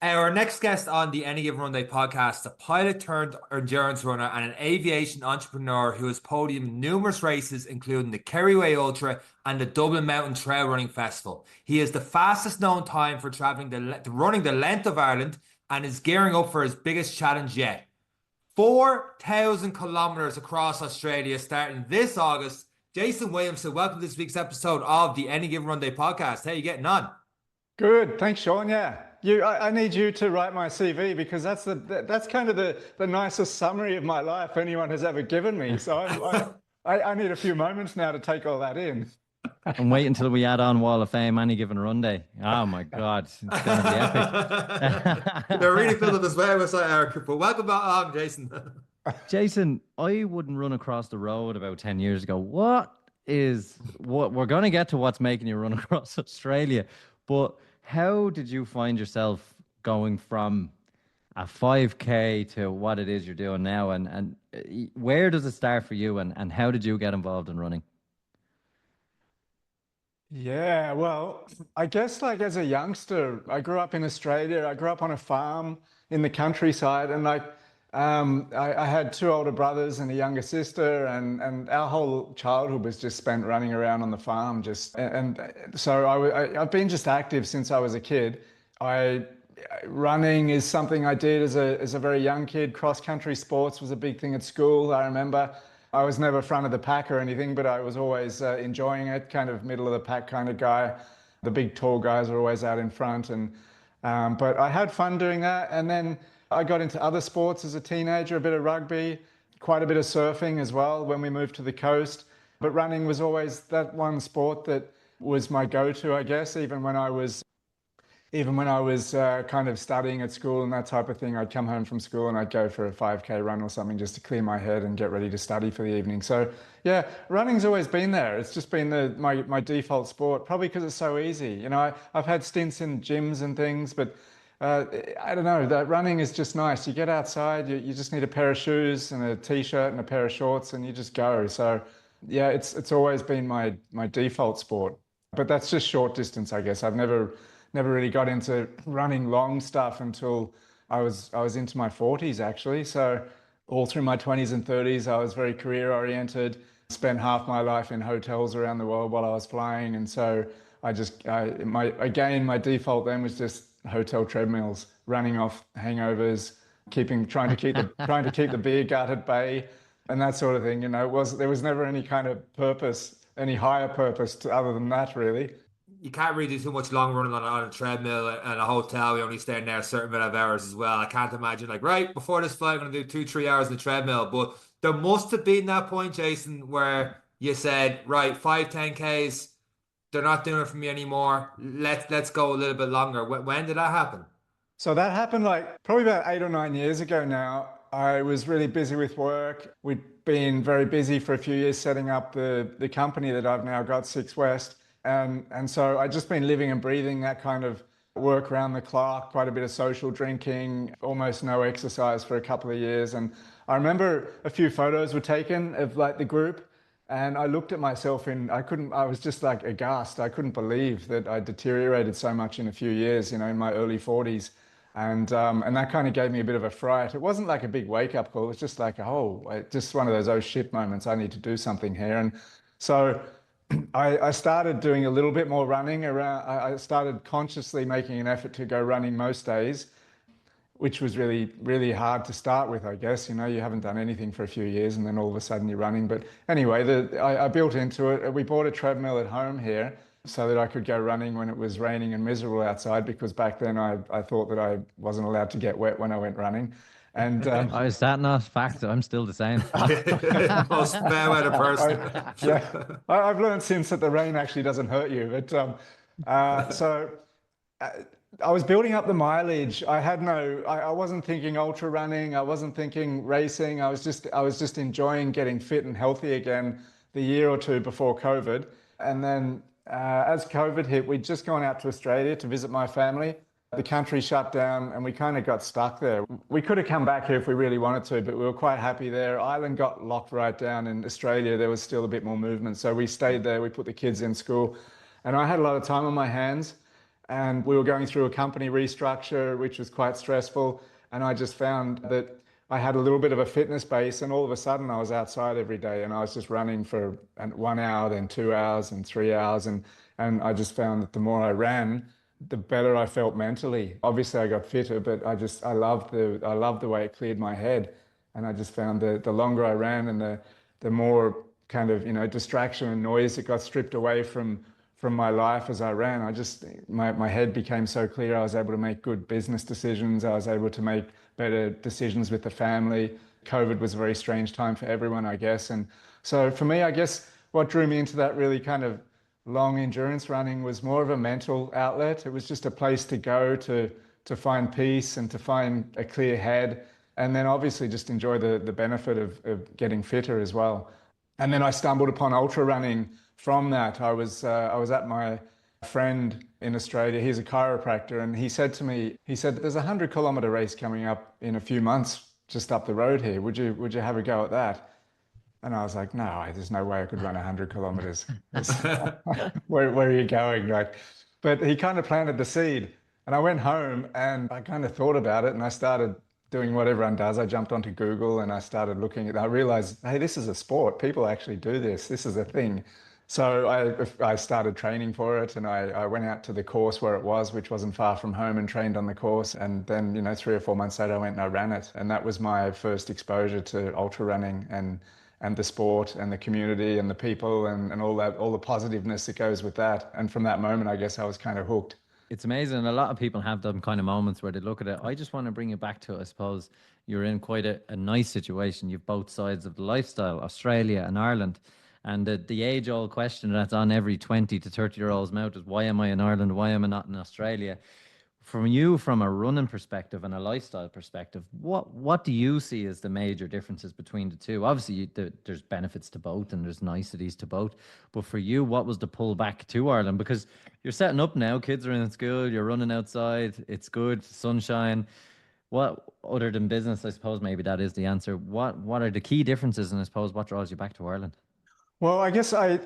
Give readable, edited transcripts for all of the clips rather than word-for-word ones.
Our next guest on the Any Given Runway podcast, a pilot turned endurance runner and an aviation entrepreneur who has podiumed numerous races, including the Kerryway Ultra and the Dublin Mountain Trail Running Festival. He is the fastest known time for traveling running the length of Ireland and is gearing up for his biggest challenge yet. 4,000 kilometers across Australia starting this August. Jason Williamson, welcome to this week's episode of the Any Given Runway podcast. How are you getting on? Good, thanks, Sean. Yeah, I need you to write my CV because that's kind of the nicest summary of my life anyone has ever given me. So I need a few moments now to take all that in. And wait until we add on Wall of Fame Any Given Run Day. Oh my God, it's going to be epic. They're really filling this website, Eric. But welcome back on, Jason. Jason, I wouldn't run across the road about 10 years ago. What we're going to get to what's making you run across Australia, but how did you find yourself going from a 5K to what it is you're doing now? And where does it start for you? And how did you get involved in running? Yeah, well, I guess like as a youngster, I grew up in Australia. I grew up on a farm in the countryside, and I had two older brothers and a younger sister, and our whole childhood was just spent running around on the farm. So I've been just active since I was a kid. I Running is something I did as a very young kid. Cross country sports was a big thing at school. I remember I was never front of the pack or anything, but I was always enjoying it. Kind of middle of the pack kind of guy. The big tall guys are always out in front, but I had fun doing that, and then I got into other sports as a teenager, a bit of rugby, quite a bit of surfing as well when we moved to the coast. But running was always that one sport that was my go-to, I guess, even when I was kind of studying at school and that type of thing. I'd come home from school and I'd go for a 5K run or something just to clear my head and get ready to study for the evening. So yeah, running's always been there. It's just been my default sport, probably because it's so easy. I've had stints in gyms and things, but I don't know, that running is just nice. You get outside, you just need a pair of shoes and a t-shirt and a pair of shorts and you just go. So yeah, it's always been my default sport. But that's just short distance, I guess. I've never really got into running long stuff until I was into my 40s actually. So all through my 20s and 30s, I was very career oriented, spent half my life in hotels around the world while I was flying. And so my default then was just hotel treadmills, running off hangovers, trying to keep the beer gut at bay and that sort of thing. There was never any kind of purpose, any higher purpose other than that, really. You can't really do too much long running on a treadmill and a hotel. You're only staying there a certain amount of hours as well. I can't imagine like, right, before this flight, I'm going to do 2, 3 hours in the treadmill. But there must have been that point, Jason, where you said, right, 5, 10 Ks, they're not doing it for me anymore. Let's go a little bit longer. When did that happen? So that happened like probably about 8 or 9 years ago now. I was really busy with work. We'd been very busy for a few years setting up the company that I've now got, Six West. And so I'd just been living and breathing that kind of work around the clock, quite a bit of social drinking, almost no exercise for a couple of years. And I remember a few photos were taken of like the group, and I looked at myself I was just like aghast. I couldn't believe that I deteriorated so much in a few years, in my early 40s. And that kind of gave me a bit of a fright. It wasn't like a big wake-up call. It was just like, just one of those oh shit moments. I need to do something here. And so I started doing a little bit more running around. I started consciously making an effort to go running most days, which was really, really hard to start with, I guess. You haven't done anything for a few years and then all of a sudden you're running. But anyway, I built into it. We bought a treadmill at home here so that I could go running when it was raining and miserable outside, because back then I thought that I wasn't allowed to get wet when I went running. And Is that not fact? I'm still the same. Most fair weather person. I've learned since that the rain actually doesn't hurt you. But so I was building up the mileage. I wasn't thinking ultra running. I wasn't thinking racing. I was just enjoying getting fit and healthy again the year or two before COVID. And then as COVID hit, we'd just gone out to Australia to visit my family. The country shut down and we kind of got stuck there. We could have come back here if we really wanted to, but we were quite happy there. Ireland got locked right down. In Australia, there was still a bit more movement. So we stayed there. We put the kids in school and I had a lot of time on my hands. and we were going through a company restructure, which was quite stressful. And I just found that I had a little bit of a fitness base, and all of a sudden I was outside every day and I was just running for 1 hour, then 2 hours and 3 hours. And I just found that the more I ran, the better I felt mentally. Obviously I got fitter, but I loved the way it cleared my head. And I just found that the longer I ran and the more kind of, distraction and noise that got stripped away from my life as I ran, my head became so clear. I was able to make good business decisions. I was able to make better decisions with the family. COVID was a very strange time for everyone, I guess. And so for me, I guess what drew me into that really kind of long endurance running was more of a mental outlet. It was just a place to go to find peace and to find a clear head. And then obviously just enjoy the benefit of getting fitter as well. And then I stumbled upon ultra running from that. I was at my friend in Australia. He's a chiropractor, and he said to me, there's a 100-kilometer race coming up in a few months just up the road here. Would you have a go at that? And I was like, no, there's no way I could run 100 kilometers. Where are you going? But he kind of planted the seed, and I went home and I kind of thought about it, and I started doing what everyone does. I jumped onto Google and I started looking at it. I realized, hey, this is a sport. People actually do this. This is a thing. So I started training for it, and I went out to the course where it was, which wasn't far from home, and trained on the course. And then, 3 or 4 months later, I went and I ran it. And that was my first exposure to ultra running and the sport and the community and the people and all the positiveness that goes with that. And from that moment, I guess I was kind of hooked. It's amazing. A lot of people have them kind of moments where they look at it. I just want to bring it back to, I suppose, you're in quite a nice situation. You've both sides of the lifestyle, Australia and Ireland. And the age-old question that's on every 20 to 30-year-old's mouth is, why am I in Ireland? Why am I not in Australia? From a running perspective and a lifestyle perspective, what do you see as the major differences between the two? Obviously, there's benefits to both and there's niceties to both. But for you, what was the pull back to Ireland? Because you're setting up now, kids are in school, you're running outside, it's good, sunshine. What, other than business, I suppose maybe that is the answer. What are the key differences, and I suppose what draws you back to Ireland? Well, I guess my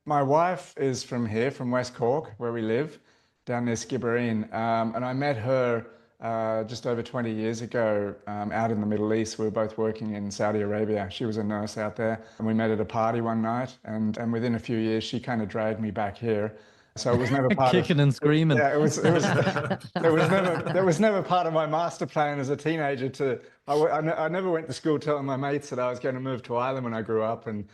wife is from here, from West Cork, where we live, down near Skibbereen. And I met her just over 20 years ago out in the Middle East. We were both working in Saudi Arabia. She was a nurse out there, and we met at a party one night. And within a few years, she kind of dragged me back here. So it was never part kicking and screaming. Yeah, it was never part of my master plan as a teenager. I never went to school telling my mates that I was going to move to Ireland when I grew up. And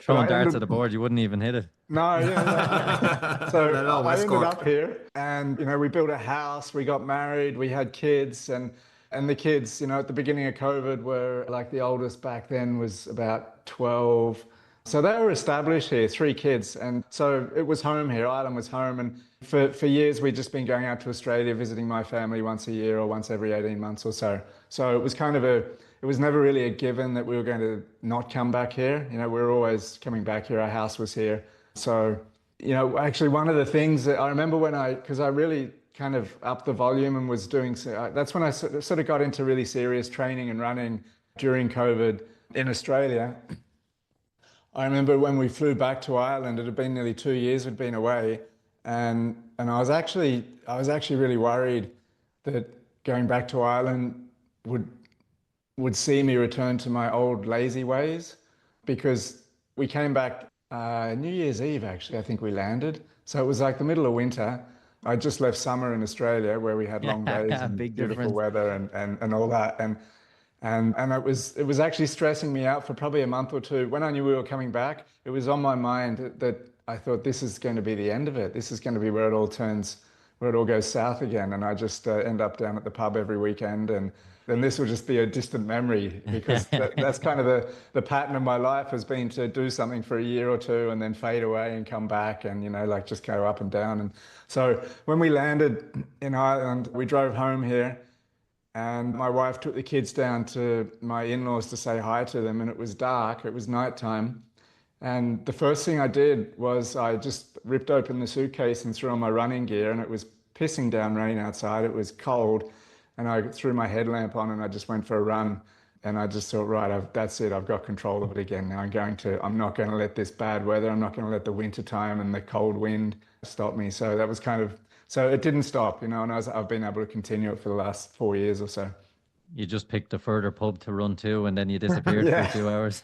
throwing darts at the board, you wouldn't even hit it. No, yeah. So I ended up here, and we built a house, we got married, we had kids, and the kids, at the beginning of COVID were like, the oldest back then was about 12. So they were established here, 3 kids. And so it was home here. Ireland was home. And for years, we'd just been going out to Australia, visiting my family once a year or once every 18 months or so. So it was it was never really a given that we were going to not come back here. We were always coming back here. Our house was here. So, actually one of the things that I remember because I really kind of upped the volume and was doing, that's when I sort of got into really serious training and running during COVID in Australia. I remember when we flew back to Ireland, it had been nearly 2 years we'd been away, and I was actually really worried that going back to Ireland would see me return to my old lazy ways, because we came back New Year's Eve, actually, I think we landed. So it was like the middle of winter. I just left summer in Australia where we had long days and beautiful weather and all that. And it was actually stressing me out for probably a month or two. When I knew we were coming back, it was on my mind that I thought, this is going to be the end of it. This is going to be where it all goes south again. And I just end up down at the pub every weekend. And then this will just be a distant memory, because that's kind of the pattern of my life, has been to do something for a year or two and then fade away and come back and, just go up and down. And so when we landed in Ireland, we drove home here. And my wife took the kids down to my in-laws to say hi to them, and it was dark, it was nighttime. And the first thing I did was I just ripped open the suitcase and threw on my running gear, and it was pissing down rain outside, it was cold, and I threw my headlamp on and I just went for a run. And I just thought, right, that's it. I've got control of it again. Now I'm not going to let this bad weather, I'm not going to let the winter time and the cold wind stop me. So that was so it didn't stop, and I've been able to continue it for the last 4 years or so. You just picked a further pub to run to, and then you disappeared for a Yeah. few hours.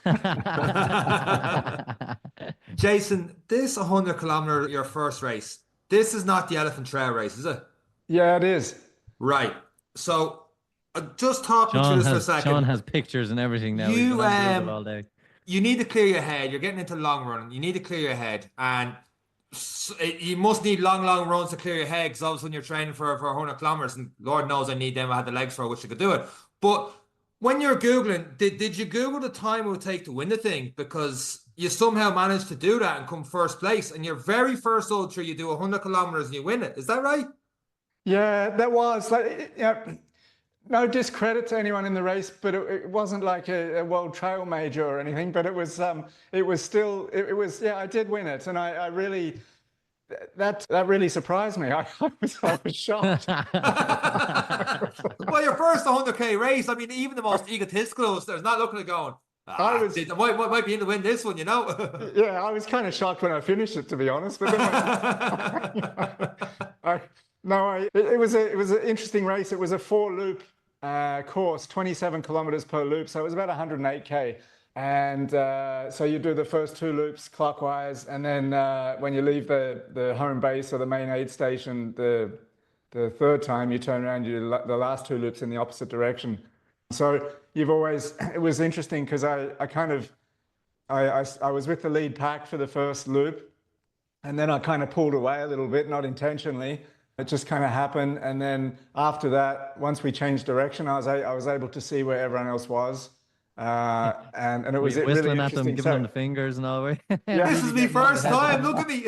Jason, this 100 kilometer, your first race, this is not the Elephant Trail race, is it? Yeah, it is. Right. So just talk me through this for a Sean second. has pictures and everything now. He's been You on Google all day. you need to clear your head. You're getting into long run. You need to clear your head, and you must need long runs to clear your head. Because obviously, when you're training for 100 kilometers, and Lord knows I need them. I had the legs for it, wish I could do it. But when you're googling, did you Google the time it would take to win the thing? Because you somehow managed to do that and come first place. And your very first ultra, you do 100 kilometers and you win it. Is that right? Yeah, that was like, no discredit to anyone in the race, but it wasn't like a world trail major or anything, but it was still, yeah, I did win it. And I really, that really surprised me. I was shocked. Well, your first 100K race, I mean, even the most egotistical of us, not looking at going, I might be in to win this one, Yeah, I was kind of shocked when I finished it, to be honest. But then it was an interesting race. It was a 4-loop course, 27 kilometers per loop, so it was about 108K. And so you do the first 2 loops clockwise, and then when you leave the home base or the main aid station, the third time you turn around, you do the last 2 loops in the opposite direction. So it was interesting because I was with the lead pack for the first loop, and then I kind of pulled away a little bit, not intentionally. It just kind of happened. And then after that, once we changed direction, I was able to see where everyone else was. And it was really whistling at them, interesting. giving them the fingers and all. Yeah, this is my first time. Look at me.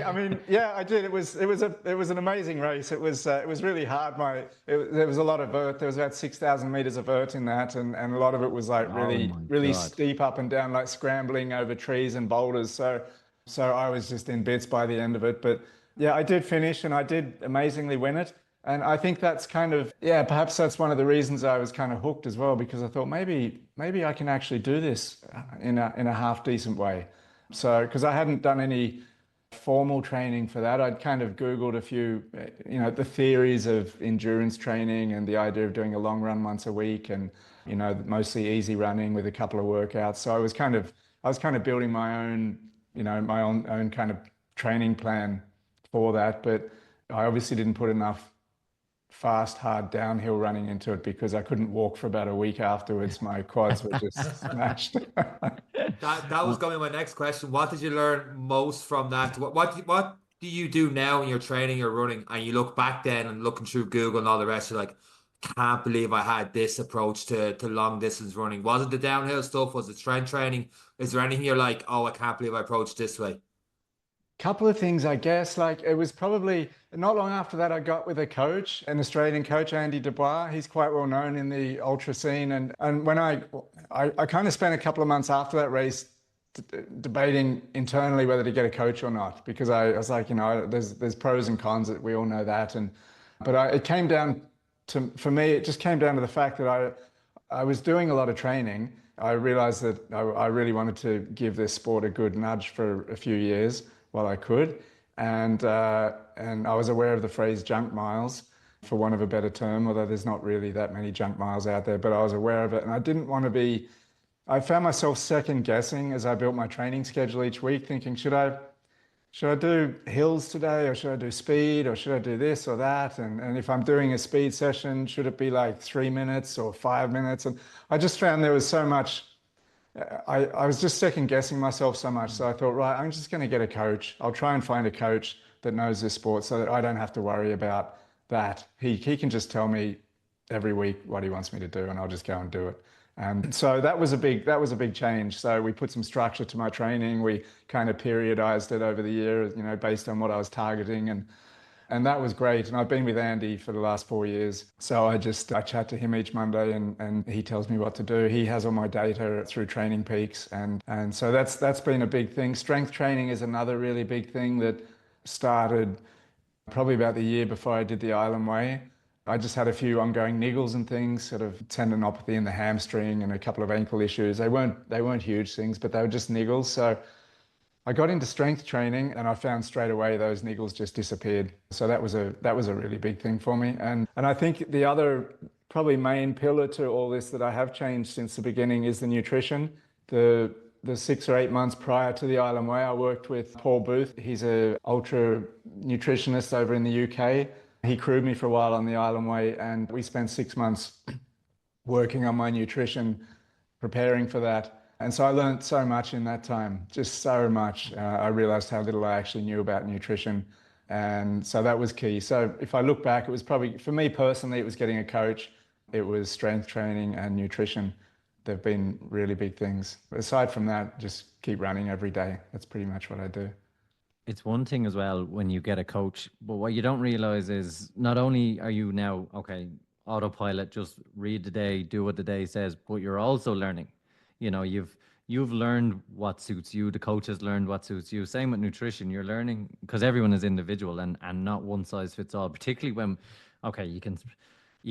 I mean, yeah, I did. It was an amazing race. It was really hard. There was a lot of vert. There was about 6,000 meters of vert in that, and a lot of it was like really steep up and down, like scrambling over trees and boulders. So I was just in bits by the end of it. But yeah, I did finish, and I did amazingly win it. And I think that's perhaps that's one of the reasons I was kind of hooked as well, because I thought maybe I can actually do this in a half decent way. So, because I hadn't done any formal training for that, I'd kind of Googled a few, the theories of endurance training and the idea of doing a long run once a week, and mostly easy running with a couple of workouts. So I was kind of building my own, my own kind of training plan for that, but I obviously didn't put enough fast, hard downhill running into it, because I couldn't walk for about a week afterwards. My quads were just smashed. That was going to be my next question. What did you learn most from that? What do you do now when you're training or running, and you look back then and looking through Google and all the rest, you're like, can't believe I had this approach to long distance running. Was it the downhill stuff? Was it strength training? Is there anything you're like, oh, I can't believe I approached this way? Couple of things, I guess. Like, it was probably not long after that I got with a coach, an Australian coach, Andy Dubois. He's quite well known in the ultra scene. And when I kind of spent a couple of months after that race debating internally whether to get a coach or not, because I was like, there's pros and cons, that we all know that. But it came down to, for me, it just came down to the fact that I was doing a lot of training. I realized that I really wanted to give this sport a good nudge for a few years while I could, and I was aware of the phrase junk miles, for want of a better term, although there's not really that many junk miles out there, but I was aware of it, and I didn't want to be. I found myself second guessing as I built my training schedule each week, thinking, should I do hills today, or should I do speed, or should I do this or that? And if I'm doing a speed session, should it be like 3 minutes or 5 minutes? And I just found there was so much. I was just second guessing myself so much. So I thought, right, I'm just going to get a coach. I'll try and find a coach that knows this sport, so that I don't have to worry about that. He can just tell me every week what he wants me to do, and I'll just go and do it. And so that was a big change. So we put some structure to my training. We kind of periodized it over the year, based on what I was targeting, and that was great. And I've been with Andy for the last 4 years. So I chat to him each Monday, and he tells me what to do. He has all my data through Training Peaks. And so that's been a big thing. Strength training is another really big thing that started probably about the year before I did the Island Way. I just had a few ongoing niggles and things, sort of tendinopathy in the hamstring and a couple of ankle issues. They weren't huge things, but they were just niggles. So I got into strength training and I found straight away those niggles just disappeared. So that was a really big thing for me. And I think the other probably main pillar to all this that I have changed since the beginning is the nutrition. The 6 or 8 months prior to the Island Way, I worked with Paul Booth. He's a ultra nutritionist over in the UK. He crewed me for a while on the Island Way, and we spent 6 months working on my nutrition, preparing for that. And so I learned so much in that time, just so much. I realized how little I actually knew about nutrition. And so that was key. So if I look back, it was probably, for me personally, it was getting a coach. It was strength training and nutrition. They've been really big things. Aside from that, just keep running every day. That's pretty much what I do. It's one thing as well when you get a coach, but what you don't realize is not only are you now, okay, autopilot, just read the day, do what the day says, but you're also learning. You know, you've learned what suits you. The coach has learned what suits you. Same with nutrition. You're learning because everyone is individual and not one size fits all. Particularly when, okay, you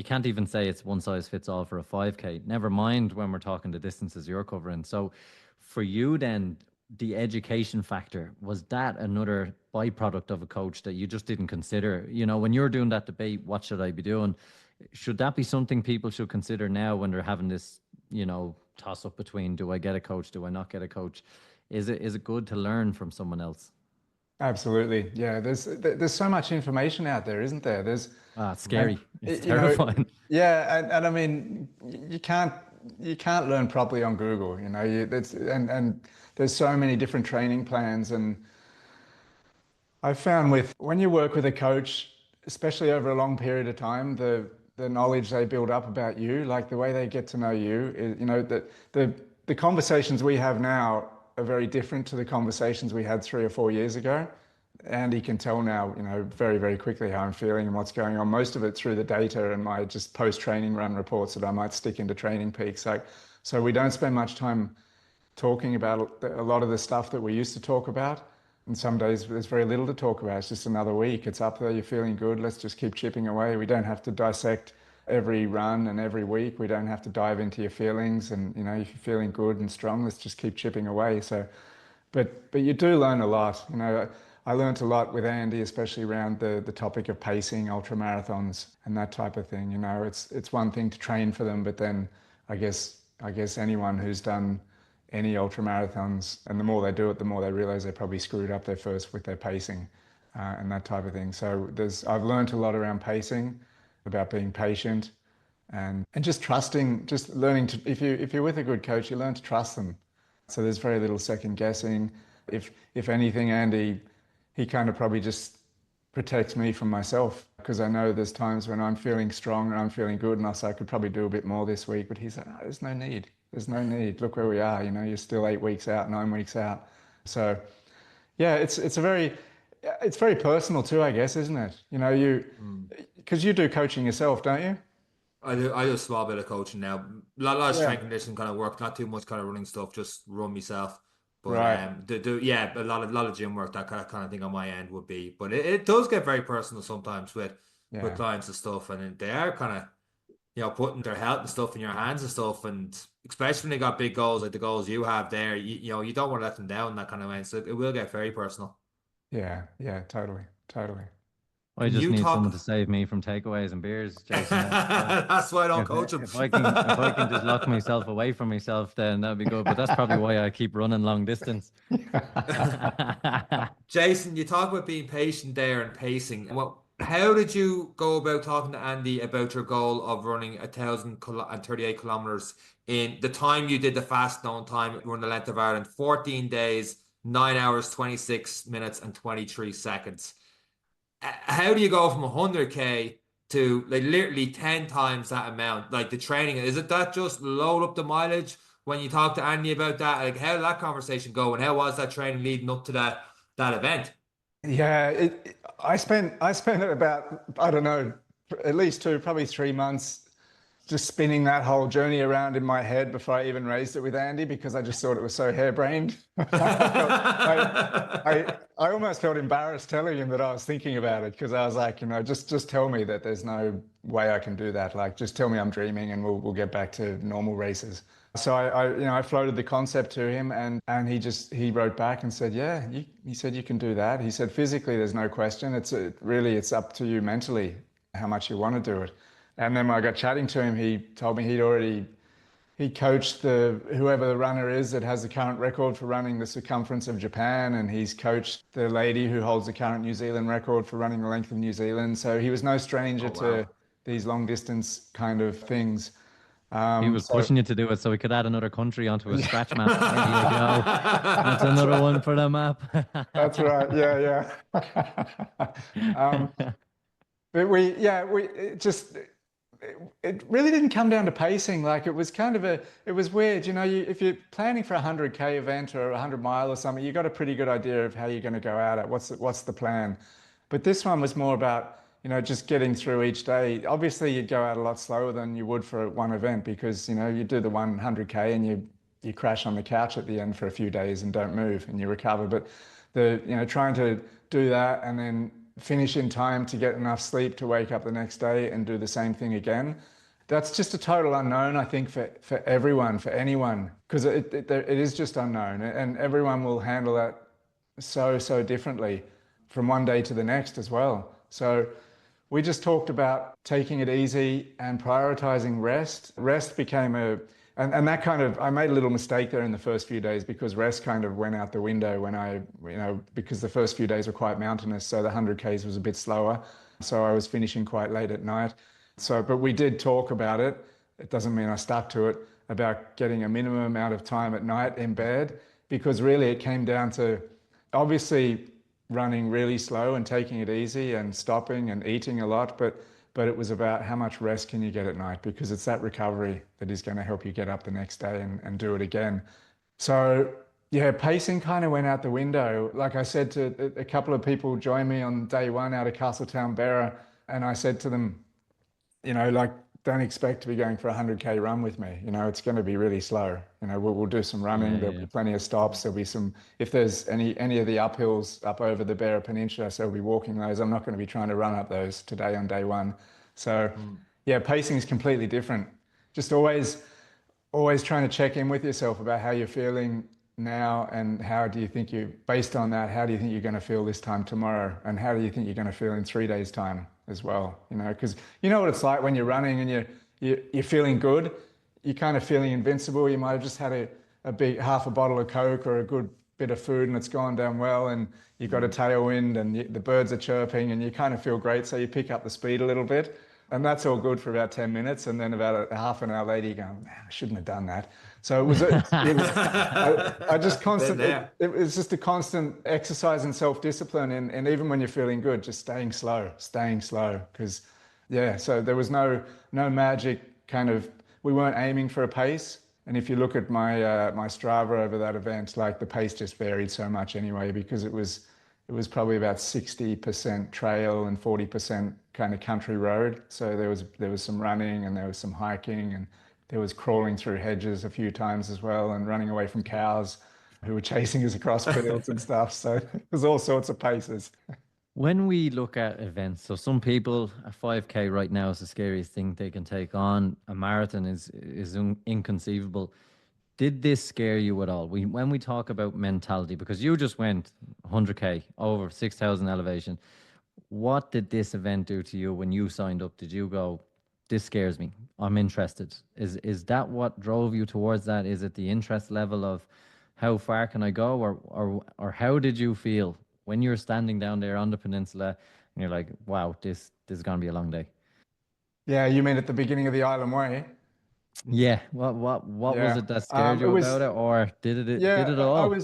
can't even say it's one size fits all for a 5K. Never mind when we're talking the distances you're covering. So for you then, the education factor, was that another byproduct of a coach that you just didn't consider? You know, when you're doing that debate, what should I be doing? Should that be something people should consider now when they're having this, you know, toss up between, do I get a coach? Do I not get a coach? Is it good to learn from someone else? Absolutely. Yeah, there's so much information out there, isn't there? It's scary. It's you know, terrifying. yeah, and I mean, you can't learn properly on Google, you know. And there's so many different training plans, and I found when you work with a coach, especially over a long period of time, the knowledge they build up about you, like the way they get to know you, you know, that the conversations we have now are very different to the conversations we had 3 or 4 years ago. Andy can tell now, you know, very, very quickly how I'm feeling and what's going on. Most of it through the data and my just post-training run reports that I might stick into Training Peaks. So we don't spend much time talking about a lot of the stuff that we used to talk about. And some days there's very little to talk about. It's just another week. It's up there. You're feeling good. Let's just keep chipping away. We don't have to dissect every run and every week. We don't have to dive into your feelings. And, you know, if you're feeling good and strong, let's just keep chipping away. So, but you do learn a lot. You know, I learned a lot with Andy, especially around the topic of pacing, ultra marathons, and that type of thing. You know, it's one thing to train for them, but then I guess anyone who's done any ultra marathons, and the more they do it, the more they realize they probably screwed up their first with their pacing and that type of thing. So I've learned a lot around pacing, about being patient, and just trusting, just learning to, if you're with a good coach, you learn to trust them. So there's very little second guessing. If anything, Andy, he kind of probably just protects me from myself, because I know there's times when I'm feeling strong and I'm feeling good and I could probably do a bit more this week, but he's like, no, there's no need. There's no need. Look where we are. You know, you're still 8 weeks out, 9 weeks out. So yeah, it's very personal too, I guess, isn't it? You know, because you do coaching yourself, don't you? I do a small bit of coaching now. A lot of Yeah. strength and conditioning kind of work, not too much kind of running stuff, just run myself. But Right. yeah, a lot of gym work, that kind of thing on my end would be. But it does get very personal sometimes with Yeah. clients and stuff, and they are kind of, you know, putting their health and stuff in your hands and stuff, and especially when they got big goals like the goals you have there, you know, you don't want to let them down that kind of way. So it will get very personal. Yeah. Yeah. Totally. Totally. I Can just you need someone talk? to save me from takeaways and beers, Jason. That's why I don't coach them. If I can just lock myself away from myself, then that'd be good. But that's probably why I keep running long distance. Jason, you talk about being patient there and pacing. How did you go about talking to Andy about your goal of running 1,038 kilometers in the time you did the fast known time run the length of Ireland, 14 days, 9 hours, 26 minutes, and 23 seconds? How do you go from 100K to like literally 10 times that amount? Like the training, is it that just load up the mileage when you talk to Andy about that? Like how did that conversation go and how was that training leading up to that event? Yeah. I spent about, I don't know, at least 2, probably 3 months just spinning that whole journey around in my head before I even raised it with Andy, because I just thought it was so harebrained. I almost felt embarrassed telling him that I was thinking about it, because I was like, just tell me that there's no way I can do that. Like, just tell me I'm dreaming and we'll get back to normal races. So I floated the concept to him, and he wrote back and said, yeah, he said you can do that. He said physically there's no question. It's up to you mentally how much you want to do it. And then when I got chatting to him, he told me he coached whoever the runner is that has the current record for running the circumference of Japan, and he's coached the lady who holds the current New Zealand record for running the length of New Zealand. So he was no stranger to these long distance kind of things. He was pushing you to do it so he could add another country onto a scratch map. There you go. That's another one for the map. That's right. Yeah, yeah. But it really didn't come down to pacing. Like, it was it was weird. If you're planning for a 100K event or a 100-mile or something, you got a pretty good idea of how you're going to go at it. What's the plan? But this one was more about, just getting through each day. Obviously, you'd go out a lot slower than you would for one event, because, you do the 100K and you crash on the couch at the end for a few days and don't move and you recover. But trying to do that and then finish in time to get enough sleep to wake up the next day and do the same thing again, that's just a total unknown, I think, for everyone, for anyone, because it is just unknown, and everyone will handle that so differently from one day to the next as well. So we just talked about taking it easy and prioritizing rest. Rest became and that I made a little mistake there in the first few days, because rest kind of went out the window because the first few days were quite mountainous. So the 100Ks was a bit slower. So I was finishing quite late at night. But we did talk about it. It doesn't mean I stuck to it, about getting a minimum amount of time at night in bed, because really it came down to obviously running really slow and taking it easy and stopping and eating a lot. But it was about how much rest can you get at night, because it's that recovery that is going to help you get up the next day and do it again. So yeah, pacing kind of went out the window. Like I said to a couple of people joined me on day one out of Castletown Bearer, and I said to them, don't expect to be going for a 100K run with me. It's going to be really slow. We'll do some running. There'll be plenty of stops. There'll be if there's any of the uphills up over the Bearer Peninsula, so we'll be walking those. I'm not going to be trying to run up those today on day one. So yeah, pacing is completely different. Just always trying to check in with yourself about how you're feeling now, and based on that, how do you think you're going to feel this time tomorrow, and how do you think you're going to feel in 3 days' time as well? Because you know what it's like when you're running and you're feeling good, you're kind of feeling invincible. You might have just had a big half a bottle of Coke or a good bit of food and it's gone down well, and you've got a tailwind and the birds are chirping and you kind of feel great, so you pick up the speed a little bit. And that's all good for about 10 minutes. And then about a half an hour later, you go, man, I shouldn't have done that. So it was it was just a constant exercise in self-discipline. And even when you're feeling good, just staying slow. Because, so there was no magic we weren't aiming for a pace. And if you look at my Strava over that event, like, the pace just varied so much anyway, because it was probably about 60% trail and 40% kind of country road. So there was some running and there was some hiking and there was crawling through hedges a few times as well, and running away from cows who were chasing us across fields and stuff. So there's all sorts of paces. When we look at events, so some people, a 5K right now is the scariest thing they can take on. A marathon is inconceivable. Did this scare you at all? When we talk about mentality, because you just went 100K over 6,000 elevation, what did this event do to you when you signed up? Did you go, this scares me, I'm interested? Is that what drove you towards that? Is it the interest level of how far can I go, or how did you feel when you were standing down there on the peninsula and you're like, wow, this is going to be a long day? Yeah, you mean at the beginning of the Island Way? Yeah. What was it that scared you about it, or did it all?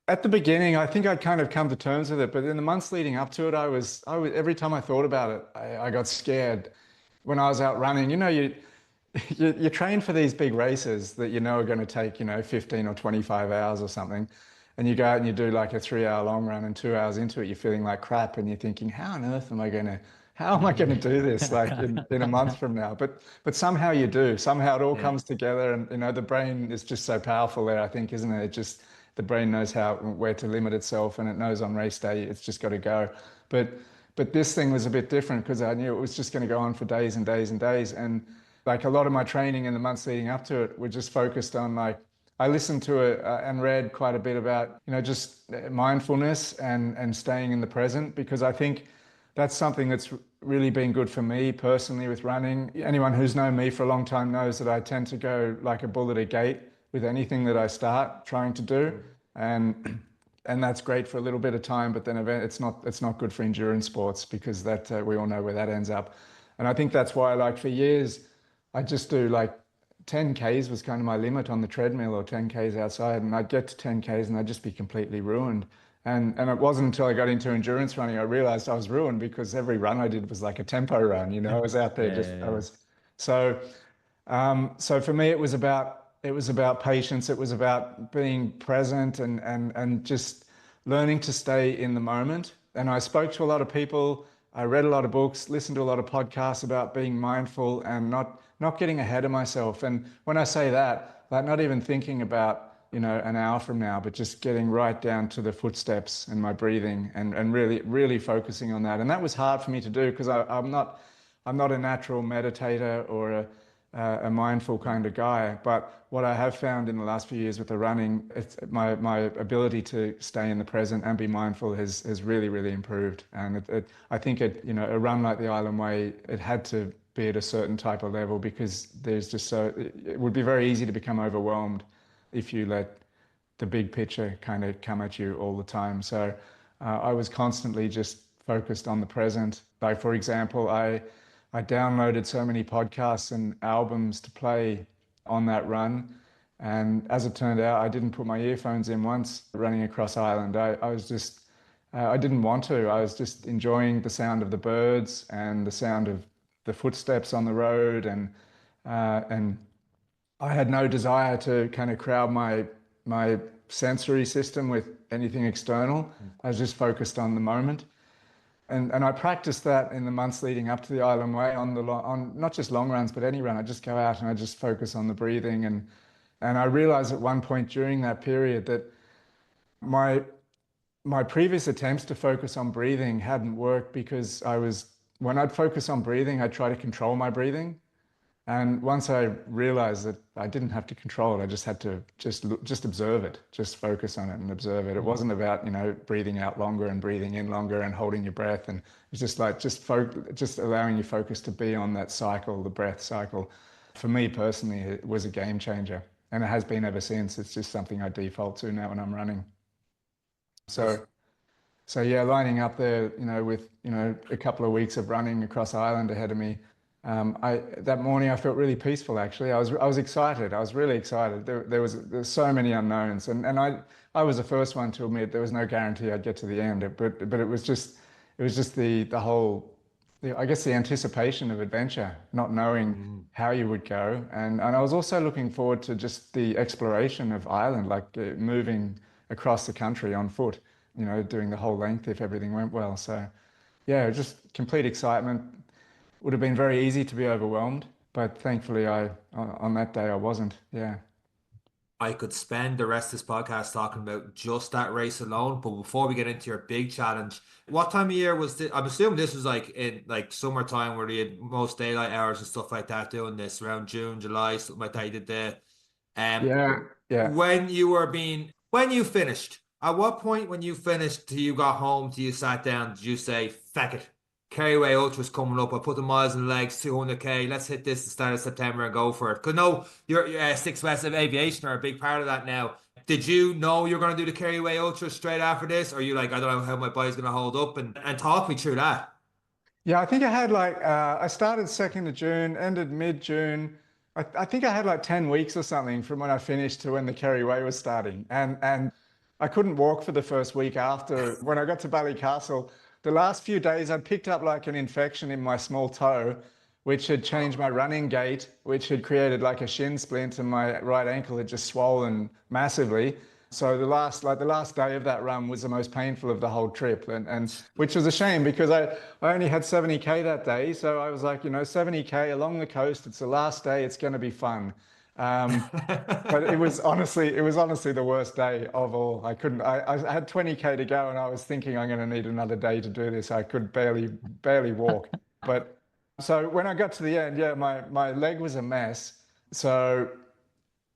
At the beginning, I think I'd kind of come to terms with it, but in the months leading up to it, I was every time I thought about it, I got scared. When I was out running, you train for these big races that are going to take 15 or 25 hours or something, and you go out and you do like a 3-hour long run, and 2 hours into it, you're feeling like crap, and you're thinking, how on earth am I going to how am I going to do this like in a month from now? But somehow you do. Somehow it all Yeah. comes together, and the brain is just so powerful there, I think, isn't it? It just the brain knows where to limit itself, and it knows on race day it's just got to go. But this thing was a bit different because I knew it was just going to go on for days and days and days, and like a lot of my training in the months leading up to it were just focused on like I listened to it and read quite a bit about just mindfulness and staying in the present, because I think that's something that's really been good for me personally with running. Anyone who's known me for a long time knows that I tend to go like a bull at a gate with anything that I start trying to do, and that's great for a little bit of time, but then it's not good for endurance sports, because that we all know where that ends up. And I think that's why, like, for years I just do like 10Ks was kind of my limit on the treadmill, or 10Ks outside, and I'd get to 10Ks and I'd just be completely ruined. And it wasn't until I got into endurance running I realized I was ruined, because every run I did was like a tempo run. I was out there I was so so for me it was about patience. It was about being present and just learning to stay in the moment. And I spoke to a lot of people. I read a lot of books, listened to a lot of podcasts about being mindful and not getting ahead of myself. And when I say that, like not even thinking about, an hour from now, but just getting right down to the footsteps and my breathing and really focusing on that. And that was hard for me to do because I'm not a natural meditator or a mindful kind of guy. But what I have found in the last few years with the running, it's my ability to stay in the present and be mindful has really improved. And I think a run like the Island Way, it had to be at a certain type of level, because it would be very easy to become overwhelmed if you let the big picture kind of come at you all the time. So I was constantly just focused on the present. Like, for example, I downloaded so many podcasts and albums to play on that run. And as it turned out, I didn't put my earphones in once running across Ireland. I was just, I didn't want to. I was just enjoying the sound of the birds and the sound of the footsteps on the road. And I had no desire to kind of crowd my sensory system with anything external. I was just focused on the moment. And I practiced that in the months leading up to the Island Way on not just long runs, but any run. I just go out and I just focus on the breathing. And I realized at one point during that period that my previous attempts to focus on breathing hadn't worked, because when I'd focus on breathing, I'd try to control my breathing. And once I realized that I didn't have to control it, I just had to just observe it, just focus on it and observe it. It wasn't about, breathing out longer and breathing in longer and holding your breath. And it's just like, just allowing your focus to be on that cycle, the breath cycle. For me personally, it was a game changer, and it has been ever since. It's just something I default to now when I'm running. So yeah, lining up there, with, a couple of weeks of running across Ireland ahead of me, that morning I felt really peaceful. Actually, I was excited. I was really excited. There's so many unknowns, and I was the first one to admit there was no guarantee I'd get to the end. But it was just the whole, I guess, the anticipation of adventure, not knowing how you would go, and I was also looking forward to just the exploration of Ireland, like moving across the country on foot, doing the whole length if everything went well. So yeah, just complete excitement. Would have been very easy to be overwhelmed, but thankfully on that day I wasn't. Yeah. I could spend the rest of this podcast talking about just that race alone. But before we get into your big challenge, what time of year was this? I'm assuming this was like in like summertime, where you had most daylight hours and stuff like that, doing this around June, July, something like that. You did the Yeah. when you finished, at what point when you finished till you got home, till you sat down, did you say, feck it, Kerryway Ultra's coming up, I put the miles in the legs, 200K, let's hit this at the start of September and go for it? Because no, your Six West of Aviation are a big part of that now. Did you know you're going to do the Kerryway Ultra straight after this? Or are you like, I don't know how my body's going to hold up? And talk me through that. Yeah, I think I had like I started 2nd of June, ended mid-June. I think I had like 10 weeks or something from when I finished to when the Kerry Way was starting. And I couldn't walk for the first week after. When I got to Ballycastle, the last few days I'd picked up like an infection in my small toe, which had changed my running gait, which had created like a shin splint, and my right ankle had just swollen massively. So the last day of that run was the most painful of the whole trip, and which was a shame because I only had 70K that day. So I was like, 70K along the coast. It's the last day. It's going to be fun. But it was honestly the worst day of all. I couldn't. I had 20K to go, and I was thinking I'm going to need another day to do this. I could barely walk. But so when I got to the end, yeah, my leg was a mess. So